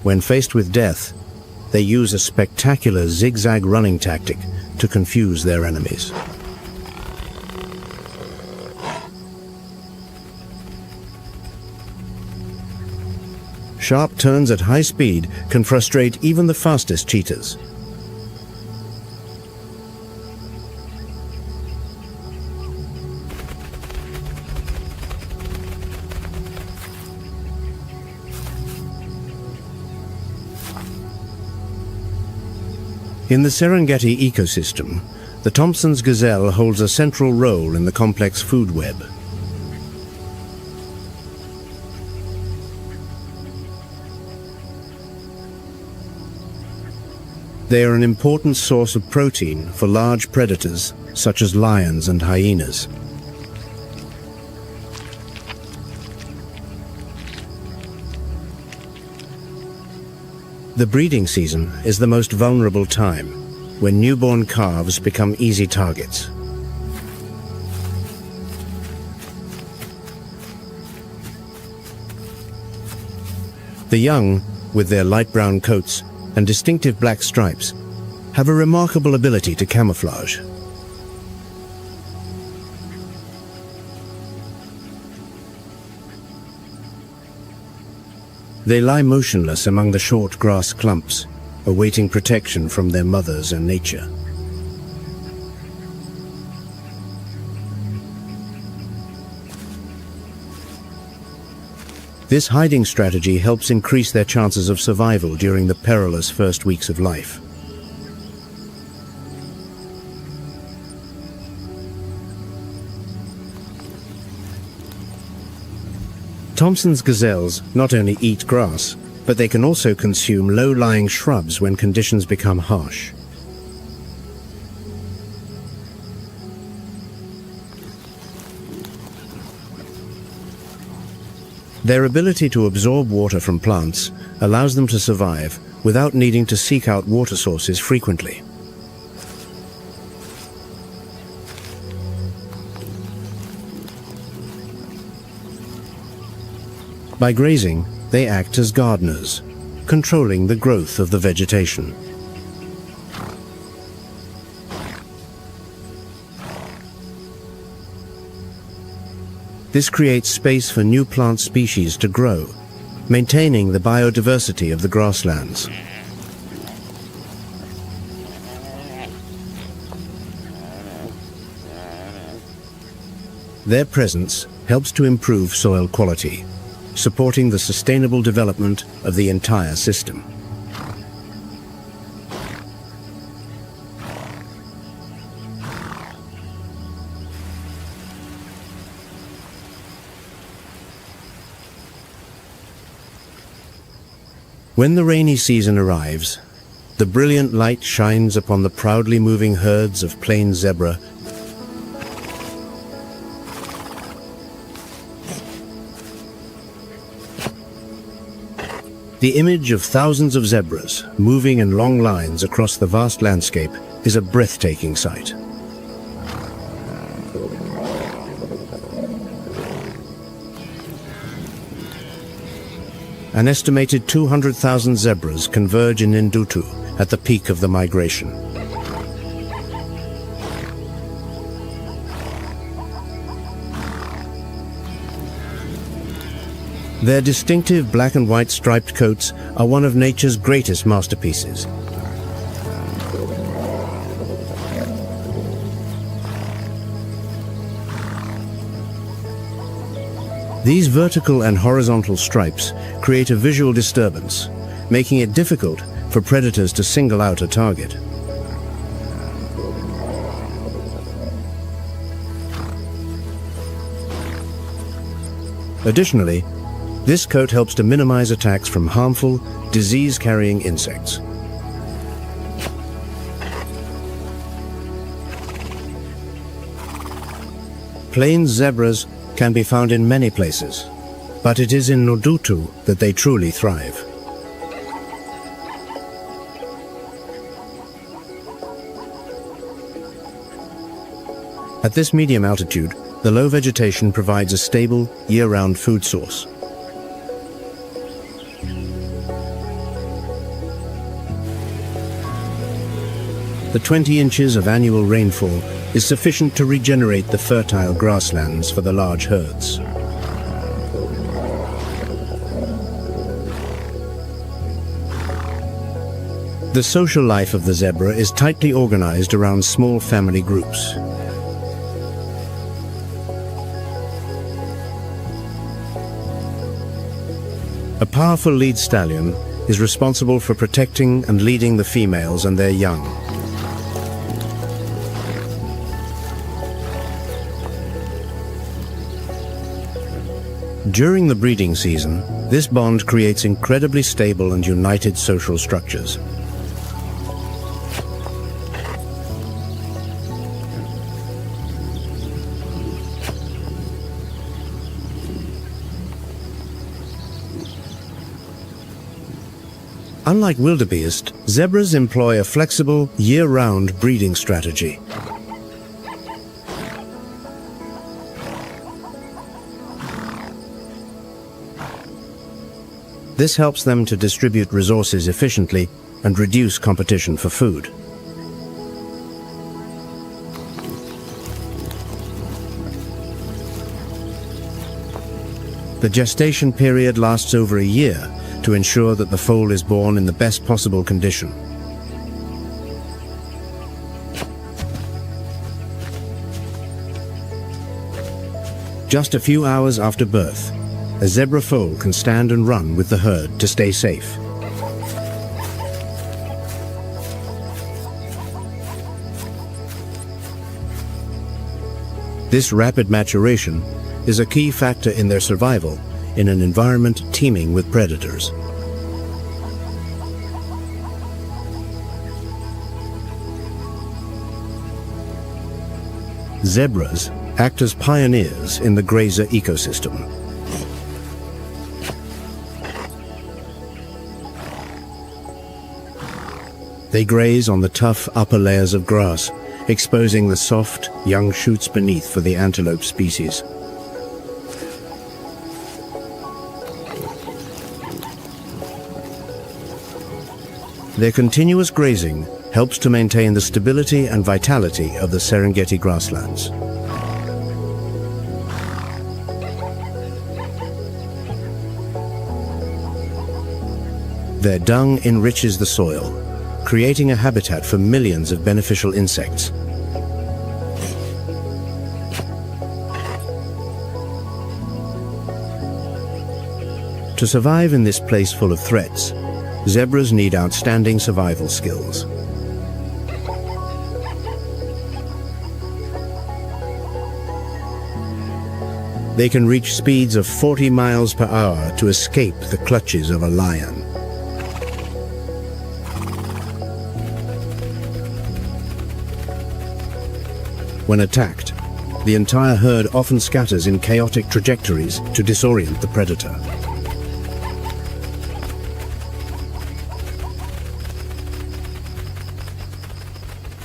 S1: When faced with death, they use a spectacular zigzag running tactic to confuse their enemies. Sharp turns at high speed can frustrate even the fastest cheetahs. In the Serengeti ecosystem, the Thompson's gazelle holds a central role in the complex food web. They are an important source of protein for large predators such as lions and hyenas. The breeding season is the most vulnerable time, when newborn calves become easy targets. The young, with their light brown coats and distinctive black stripes, have a remarkable ability to camouflage. They lie motionless among the short grass clumps, awaiting protection from their mothers and nature. This hiding strategy helps increase their chances of survival during the perilous first weeks of life. Thompson's gazelles not only eat grass, but they can also consume low-lying shrubs when conditions become harsh. Their ability to absorb water from plants allows them to survive without needing to seek out water sources frequently. By grazing, they act as gardeners, controlling the growth of the vegetation. This creates space for new plant species to grow, maintaining the biodiversity of the grasslands. Their presence helps to improve soil quality, supporting the sustainable development of the entire system. When the rainy season arrives, the brilliant light shines upon the proudly moving herds of plain zebra The image of thousands of zebras moving in long lines across the vast landscape is a breathtaking sight. An estimated 200,000 zebras converge in Ndutu at the peak of the migration. Their distinctive black and white striped coats are one of nature's greatest masterpieces. These vertical and horizontal stripes create a visual disturbance, making it difficult for predators to single out a target. Additionally, this coat helps to minimize attacks from harmful, disease-carrying insects. Plains zebras can be found in many places, but it is in Ndutu that they truly thrive. At this medium altitude, the low vegetation provides a stable, year-round food source. The 20 inches of annual rainfall is sufficient to regenerate the fertile grasslands for the large herds. The social life of the zebra is tightly organized around small family groups. A powerful lead stallion is responsible for protecting and leading the females and their young. During the breeding season, this bond creates incredibly stable and united social structures. Unlike wildebeest, zebras employ a flexible, year-round breeding strategy. This helps them to distribute resources efficiently and reduce competition for food. The gestation period lasts over a year to ensure that the foal is born in the best possible condition. Just a few hours after birth, a zebra foal can stand and run with the herd to stay safe. This rapid maturation is a key factor in their survival in an environment teeming with predators. Zebras act as pioneers in the grazer ecosystem. They graze on the tough upper layers of grass, exposing the soft, young shoots beneath for the antelope species. Their continuous grazing helps to maintain the stability and vitality of the Serengeti grasslands. Their dung enriches the soil, creating a habitat for millions of beneficial insects. To survive in this place full of threats, zebras need outstanding survival skills. They can reach speeds of 40 miles per hour to escape the clutches of a lion. When attacked, the entire herd often scatters in chaotic trajectories to disorient the predator.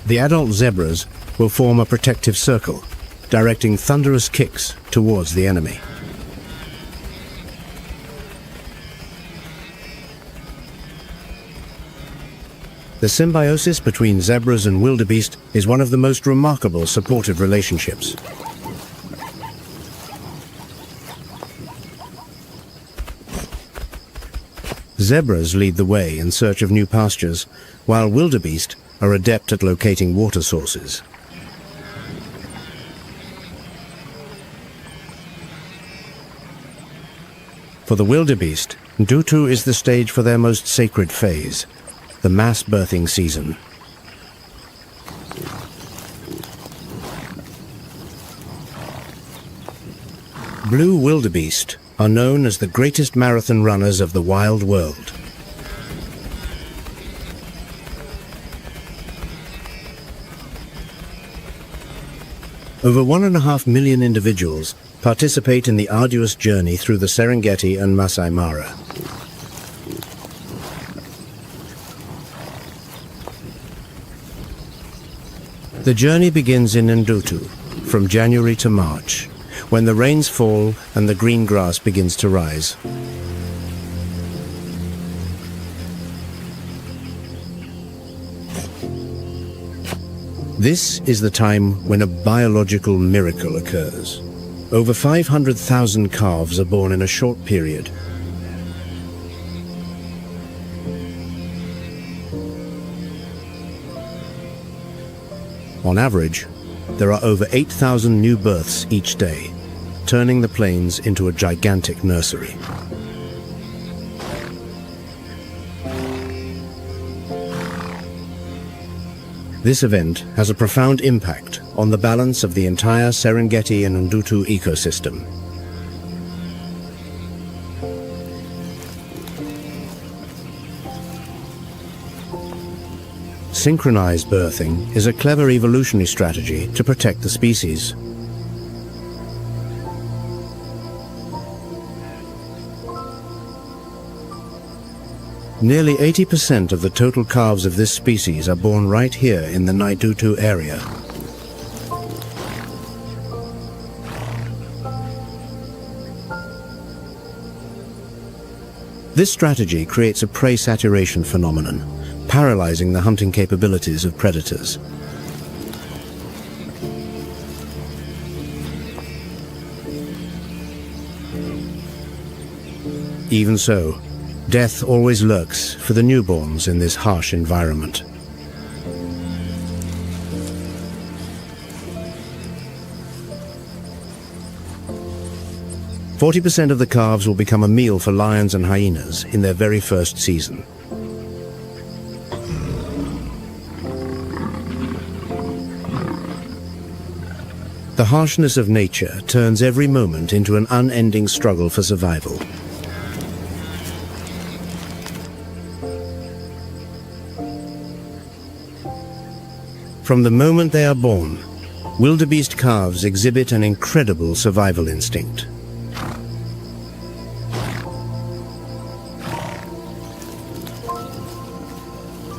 S1: The adult zebras will form a protective circle, directing thunderous kicks towards the enemy. The symbiosis between zebras and wildebeest is one of the most remarkable supportive relationships. Zebras lead the way in search of new pastures, while wildebeest are adept at locating water sources. For the wildebeest, Ndutu is the stage for their most sacred phase, the mass birthing season. Blue wildebeest are known as the greatest marathon runners of the wild world. Over 1.5 million individuals participate in the arduous journey through the Serengeti and Masai Mara. The journey begins in Ndutu from January to March, when the rains fall and the green grass begins to rise. This is the time when a biological miracle occurs. Over 500,000 calves are born in a short period. On average, there are over 8,000 new births each day, turning the plains into a gigantic nursery. This event has a profound impact on the balance of the entire Serengeti and Ndutu ecosystem. Synchronized birthing is a clever evolutionary strategy to protect the species. Nearly 80% of the total calves of this species are born right here in the Ndutu area. This strategy creates a prey saturation phenomenon, paralyzing the hunting capabilities of predators. Even so, death always lurks for the newborns in this harsh environment. "40% of the calves will become a meal for lions and hyenas in their very first season. The harshness of nature turns every moment into an unending struggle for survival. From the moment they are born, wildebeest calves exhibit an incredible survival instinct.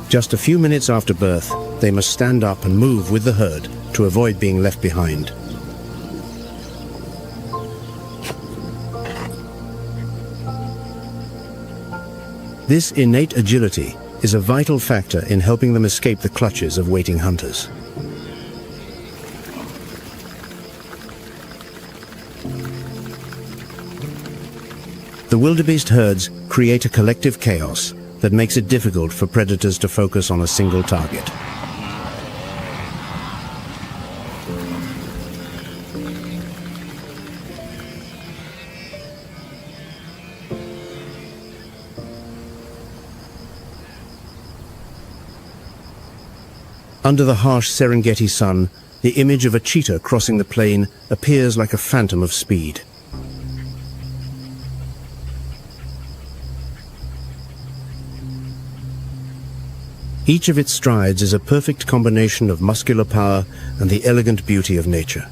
S1: Just a few minutes after birth, they must stand up and move with the herd to avoid being left behind. This innate agility is a vital factor in helping them escape the clutches of waiting hunters. The wildebeest herds create a collective chaos that makes it difficult for predators to focus on a single target. Under the harsh Serengeti sun, the image of a cheetah crossing the plain appears like a phantom of speed. Each of its strides is a perfect combination of muscular power and the elegant beauty of nature.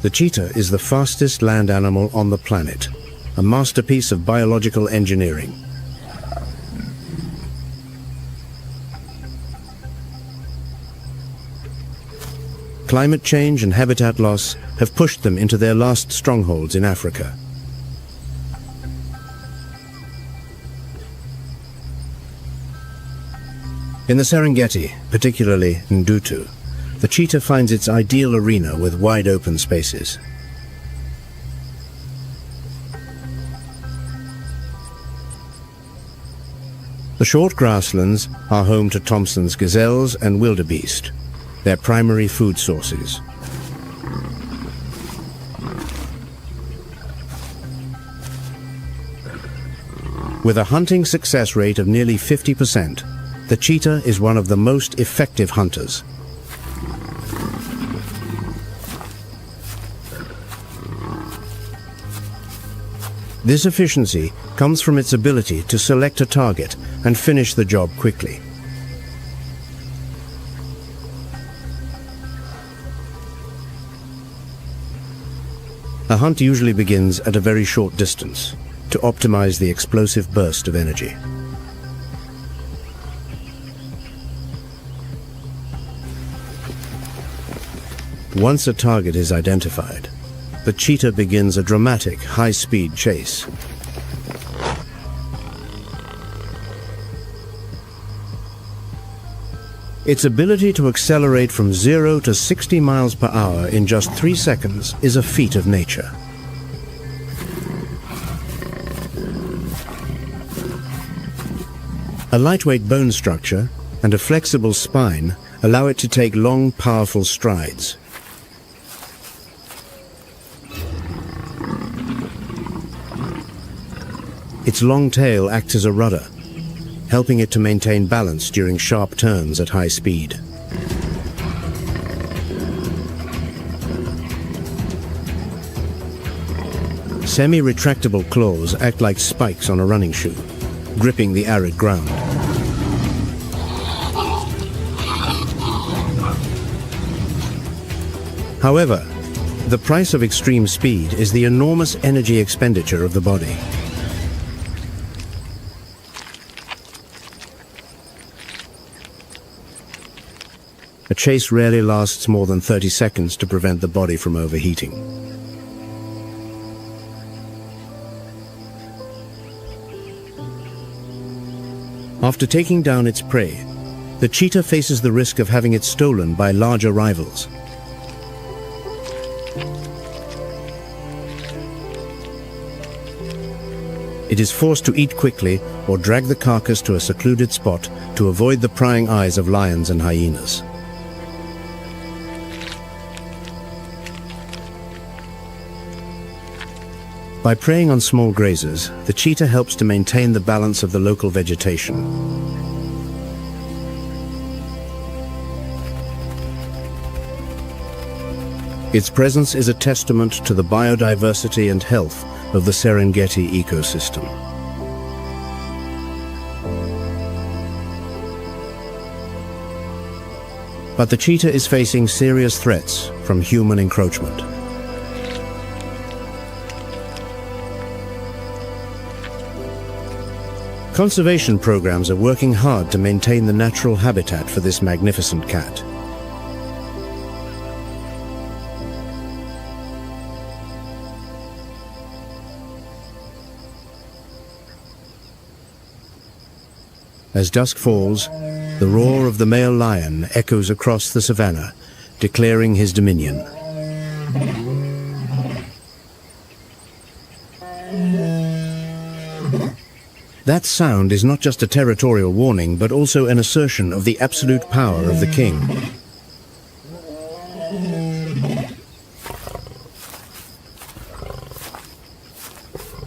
S1: The cheetah is the fastest land animal on the planet, a masterpiece of biological engineering. Climate change and habitat loss have pushed them into their last strongholds in Africa. In the Serengeti, particularly Ndutu, the cheetah finds its ideal arena with wide open spaces. The short grasslands are home to Thompson's gazelles and wildebeest, their primary food sources. With a hunting success rate of nearly 50%, the cheetah is one of the most effective hunters. This efficiency comes from its ability to select a target and finish the job quickly. A hunt usually begins at a very short distance to optimize the explosive burst of energy. Once a target is identified, the cheetah begins a dramatic, high-speed chase. Its ability to accelerate from 0 to 60 miles per hour in just 3 seconds is a feat of nature. A lightweight bone structure and a flexible spine allow it to take long, powerful strides. Its long tail acts as a rudder, helping it to maintain balance during sharp turns at high speed. Semi-retractable claws act like spikes on a running shoe, gripping the arid ground. However, the price of extreme speed is the enormous energy expenditure of the body. A chase rarely lasts more than 30 seconds to prevent the body from overheating. After taking down its prey, the cheetah faces the risk of having it stolen by larger rivals. It is forced to eat quickly or drag the carcass to a secluded spot to avoid the prying eyes of lions and hyenas. By preying on small grazers, the cheetah helps to maintain the balance of the local vegetation. Its presence is a testament to the biodiversity and health of the Serengeti ecosystem. But the cheetah is facing serious threats from human encroachment. Conservation programs are working hard to maintain the natural habitat for this magnificent cat. As dusk falls, the roar of the male lion echoes across the savannah, declaring his dominion. That sound is not just a territorial warning, but also an assertion of the absolute power of the king.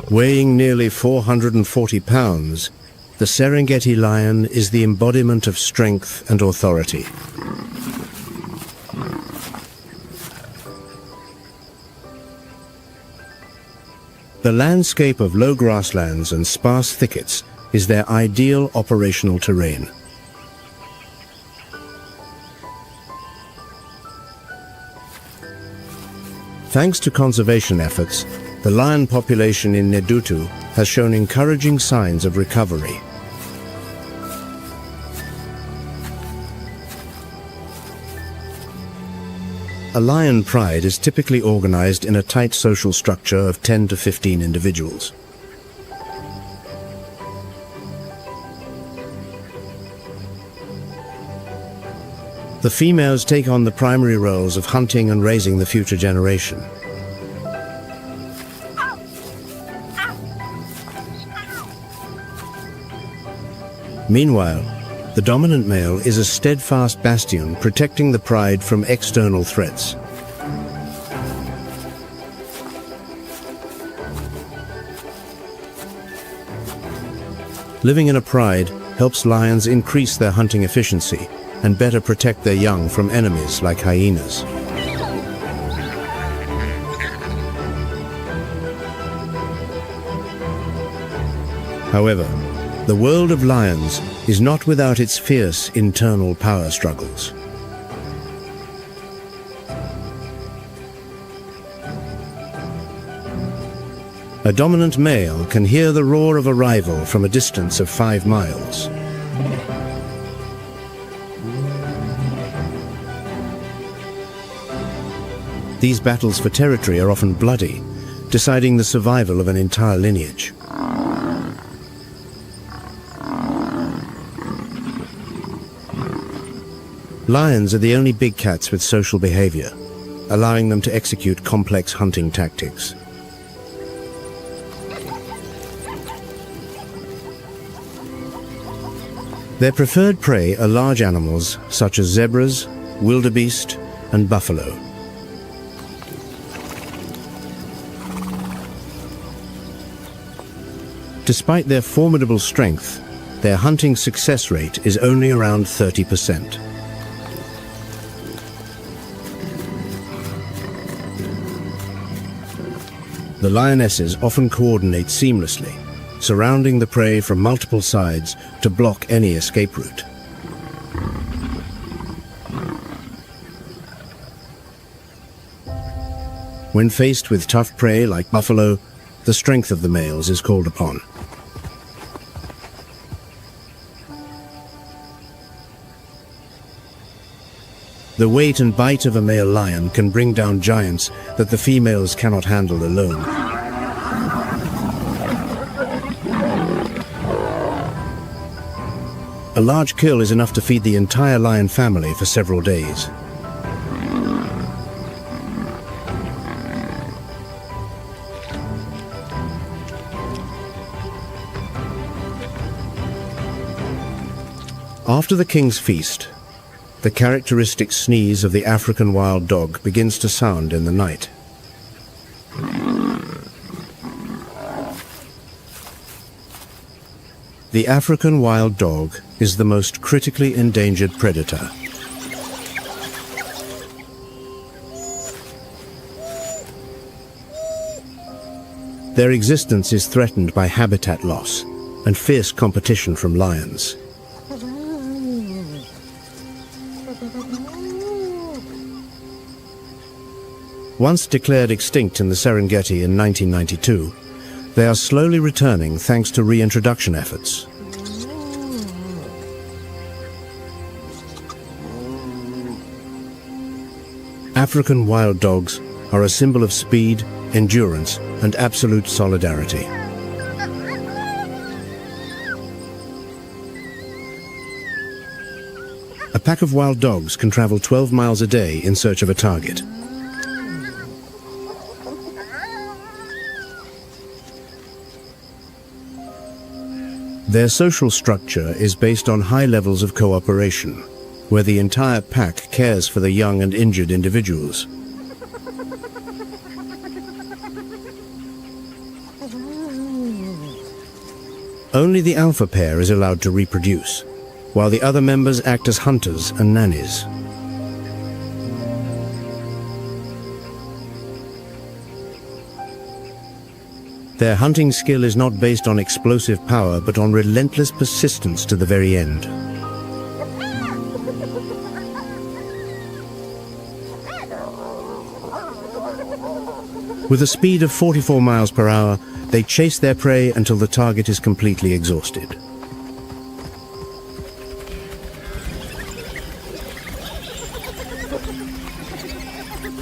S1: Weighing nearly 440 pounds, the Serengeti lion is the embodiment of strength and authority. The landscape of low grasslands and sparse thickets is their ideal operational terrain. Thanks to conservation efforts, The lion population in Nedutu has shown encouraging signs of recovery. A lion pride is typically organized in a tight social structure of 10 to 15 individuals. The females take on the primary roles of hunting and raising the future generation. Meanwhile, the dominant male is a steadfast bastion protecting the pride from external threats. Living in a pride helps lions increase their hunting efficiency and better protect their young from enemies like hyenas. However, the world of lions is not without its fierce internal power struggles. A dominant male can hear the roar of a rival from a distance of 5 miles. These battles for territory are often bloody, deciding the survival of an entire lineage. Lions are the only big cats with social behavior, allowing them to execute complex hunting tactics. Their preferred prey are large animals such as zebras, wildebeest, and buffalo. Despite their formidable strength, their hunting success rate is only around 30%. The lionesses often coordinate seamlessly, surrounding the prey from multiple sides to block any escape route. When faced with tough prey like buffalo, the strength of the males is called upon. The weight and bite of a male lion can bring down giants that the females cannot handle alone. A large kill is enough to feed the entire lion family for several days. After the king's feast, the characteristic sneeze of the African wild dog begins to sound in the night. The African wild dog is the most critically endangered predator. Their existence is threatened by habitat loss and fierce competition from lions. Once declared extinct in the Serengeti in 1992, they are slowly returning thanks to reintroduction efforts. African wild dogs are a symbol of speed, endurance, and absolute solidarity. A pack of wild dogs can travel 12 miles a day in search of a target. Their social structure is based on high levels of cooperation, where the entire pack cares for the young and injured individuals. Only the alpha pair is allowed to reproduce, while the other members act as hunters and nannies. Their hunting skill is not based on explosive power, but on relentless persistence to the very end. With a speed of 44 miles per hour, they chase their prey until the target is completely exhausted.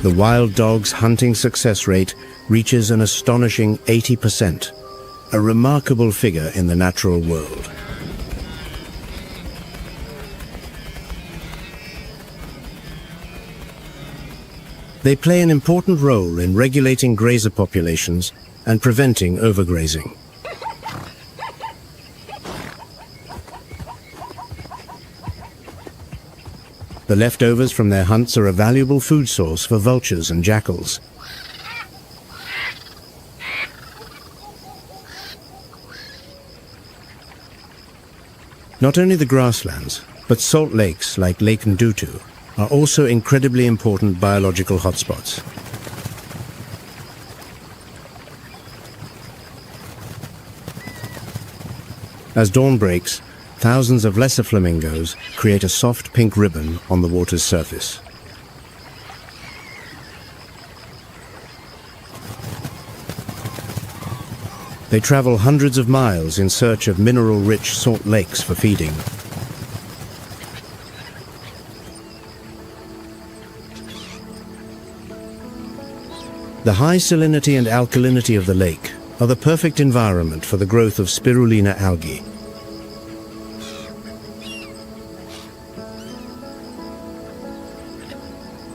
S1: The wild dog's hunting success rate reaches an astonishing 80%, a remarkable figure in the natural world. They play an important role in regulating grazer populations and preventing overgrazing. The leftovers from their hunts are a valuable food source for vultures and jackals. Not only the grasslands, but salt lakes like Lake Ndutu are also incredibly important biological hotspots. As dawn breaks, thousands of lesser flamingos create a soft pink ribbon on the water's surface. They travel hundreds of miles in search of mineral-rich salt lakes for feeding. The high salinity and alkalinity of the lake are the perfect environment for the growth of spirulina algae.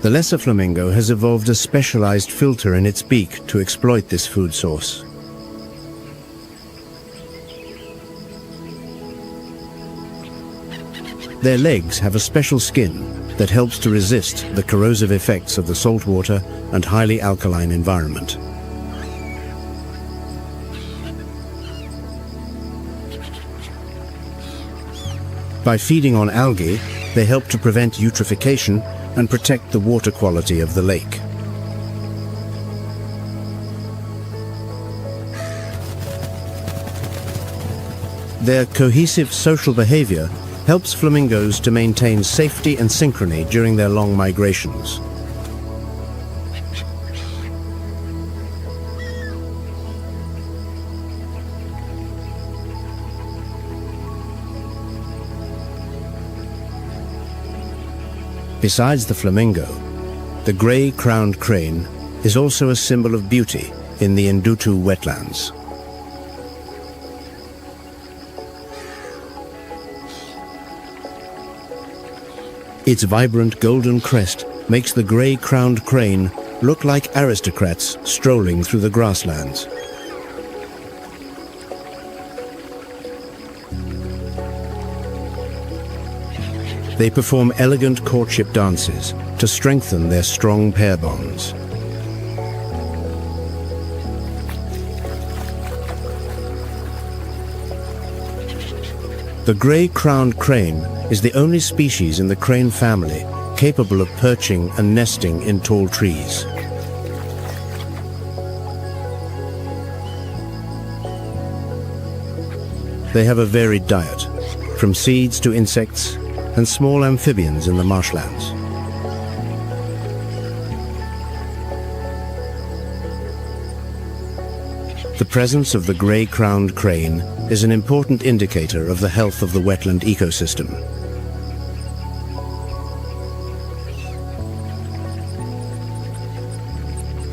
S1: The lesser flamingo has evolved a specialized filter in its beak to exploit this food source. Their legs have a special skin that helps to resist the corrosive effects of the saltwater and highly alkaline environment. By feeding on algae, they help to prevent eutrophication and protect the water quality of the lake. Their cohesive social behavior helps flamingos to maintain safety and synchrony during their long migrations. Besides the flamingo, the grey-crowned crane is also a symbol of beauty in the Ndutu wetlands. Its vibrant golden crest makes the grey-crowned crane look like aristocrats strolling through the grasslands. They perform elegant courtship dances to strengthen their strong pair bonds. The grey-crowned crane is the only species in the crane family capable of perching and nesting in tall trees. They have a varied diet, from seeds to insects and small amphibians in the marshlands. The presence of the grey-crowned crane is an important indicator of the health of the wetland ecosystem.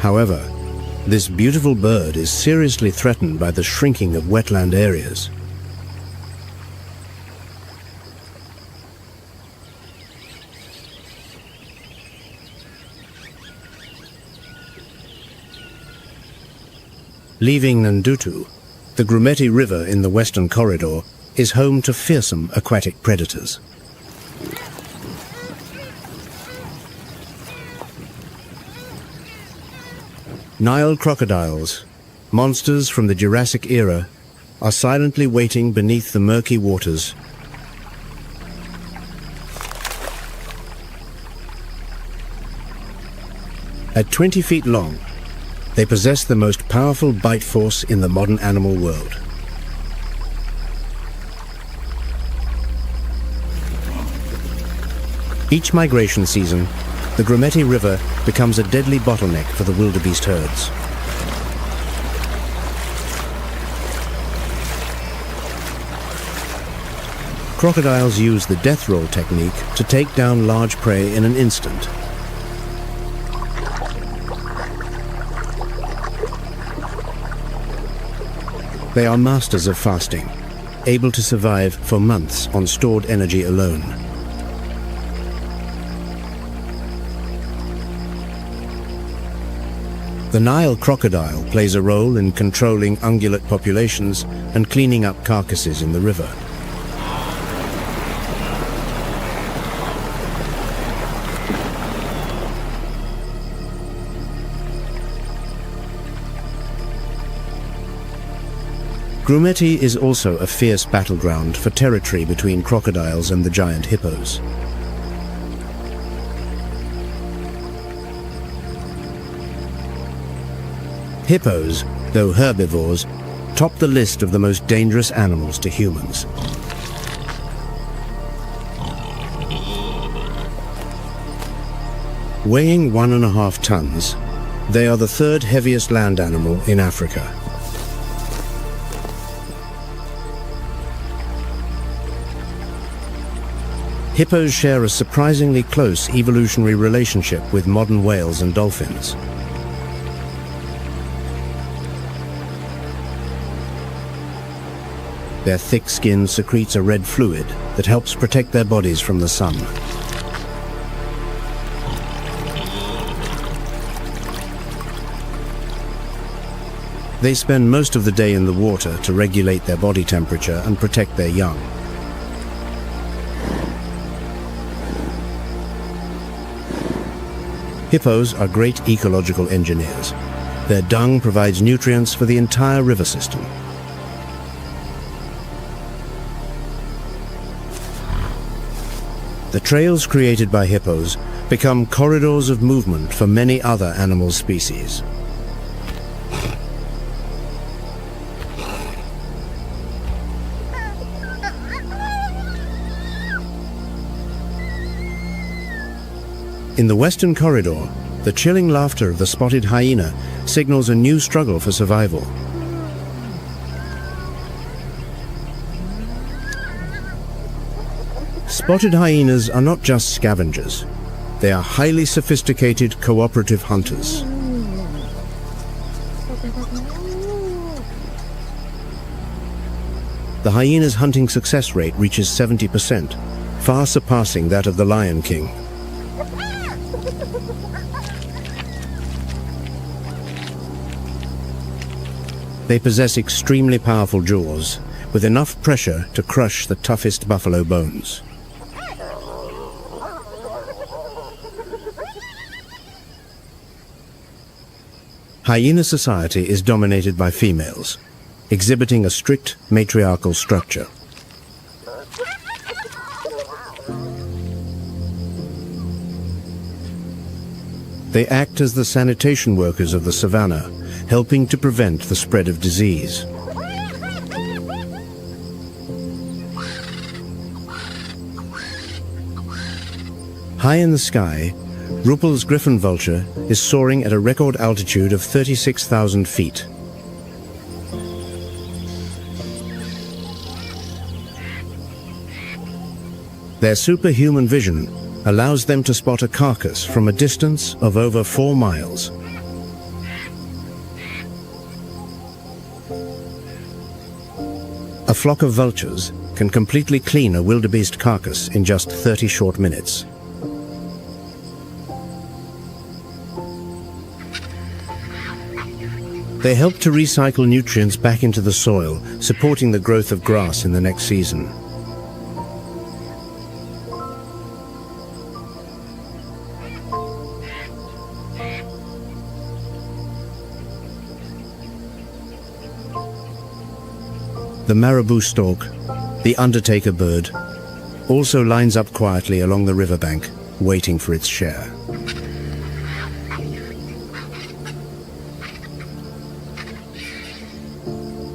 S1: However, this beautiful bird is seriously threatened by the shrinking of wetland areas. Leaving Ndutu, the Grumeti River in the Western Corridor is home to fearsome aquatic predators. Nile crocodiles, monsters from the Jurassic era, are silently waiting beneath the murky waters. At 20 feet long, they possess the most powerful bite force in the modern animal world. Each migration season, the Grumeti River becomes a deadly bottleneck for the wildebeest herds. Crocodiles use the death roll technique to take down large prey in an instant. They are masters of fasting, able to survive for months on stored energy alone. The Nile crocodile plays a role in controlling ungulate populations and cleaning up carcasses in the river. Grumeti is also a fierce battleground for territory between crocodiles and the giant hippos. Hippos, though herbivores, top the list of the most dangerous animals to humans. Weighing 1.5 tons, they are the third heaviest land animal in Africa. Hippos share a surprisingly close evolutionary relationship with modern whales and dolphins. Their thick skin secretes a red fluid that helps protect their bodies from the sun. They spend most of the day in the water to regulate their body temperature and protect their young. Hippos are great ecological engineers. Their dung provides nutrients for the entire river system. The trails created by hippos become corridors of movement for many other animal species. In the western corridor, the chilling laughter of the spotted hyena signals a new struggle for survival. Spotted hyenas are not just scavengers. They are highly sophisticated cooperative hunters. The hyena's hunting success rate reaches 70%, far surpassing that of the lion king. They possess extremely powerful jaws, with enough pressure to crush the toughest buffalo bones. Hyena society is dominated by females, exhibiting a strict matriarchal structure. They act as the sanitation workers of the savannah, helping to prevent the spread of disease. High in the sky, Ruppel's griffon vulture is soaring at a record altitude of 36,000 feet. Their superhuman vision allows them to spot a carcass from a distance of over 4 miles. A flock of vultures can completely clean a wildebeest carcass in just 30 short minutes. They help to recycle nutrients back into the soil, supporting the growth of grass in the next season. The marabou stork, the undertaker bird, also lines up quietly along the riverbank, waiting for its share.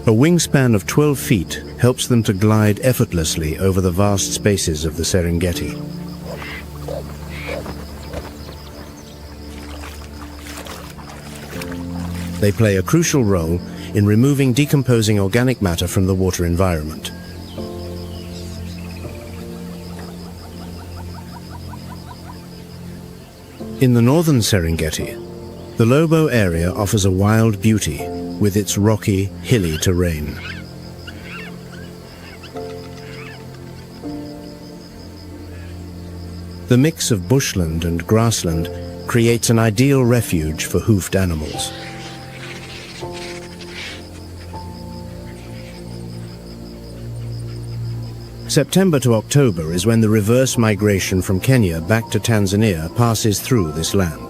S1: A wingspan of 12 feet helps them to glide effortlessly over the vast spaces of the Serengeti. They play a crucial role in removing decomposing organic matter from the water environment. In the northern Serengeti, the Lobo area offers a wild beauty with its rocky, hilly terrain. The mix of bushland and grassland creates an ideal refuge for hoofed animals. September to October is when the reverse migration from Kenya back to Tanzania passes through this land.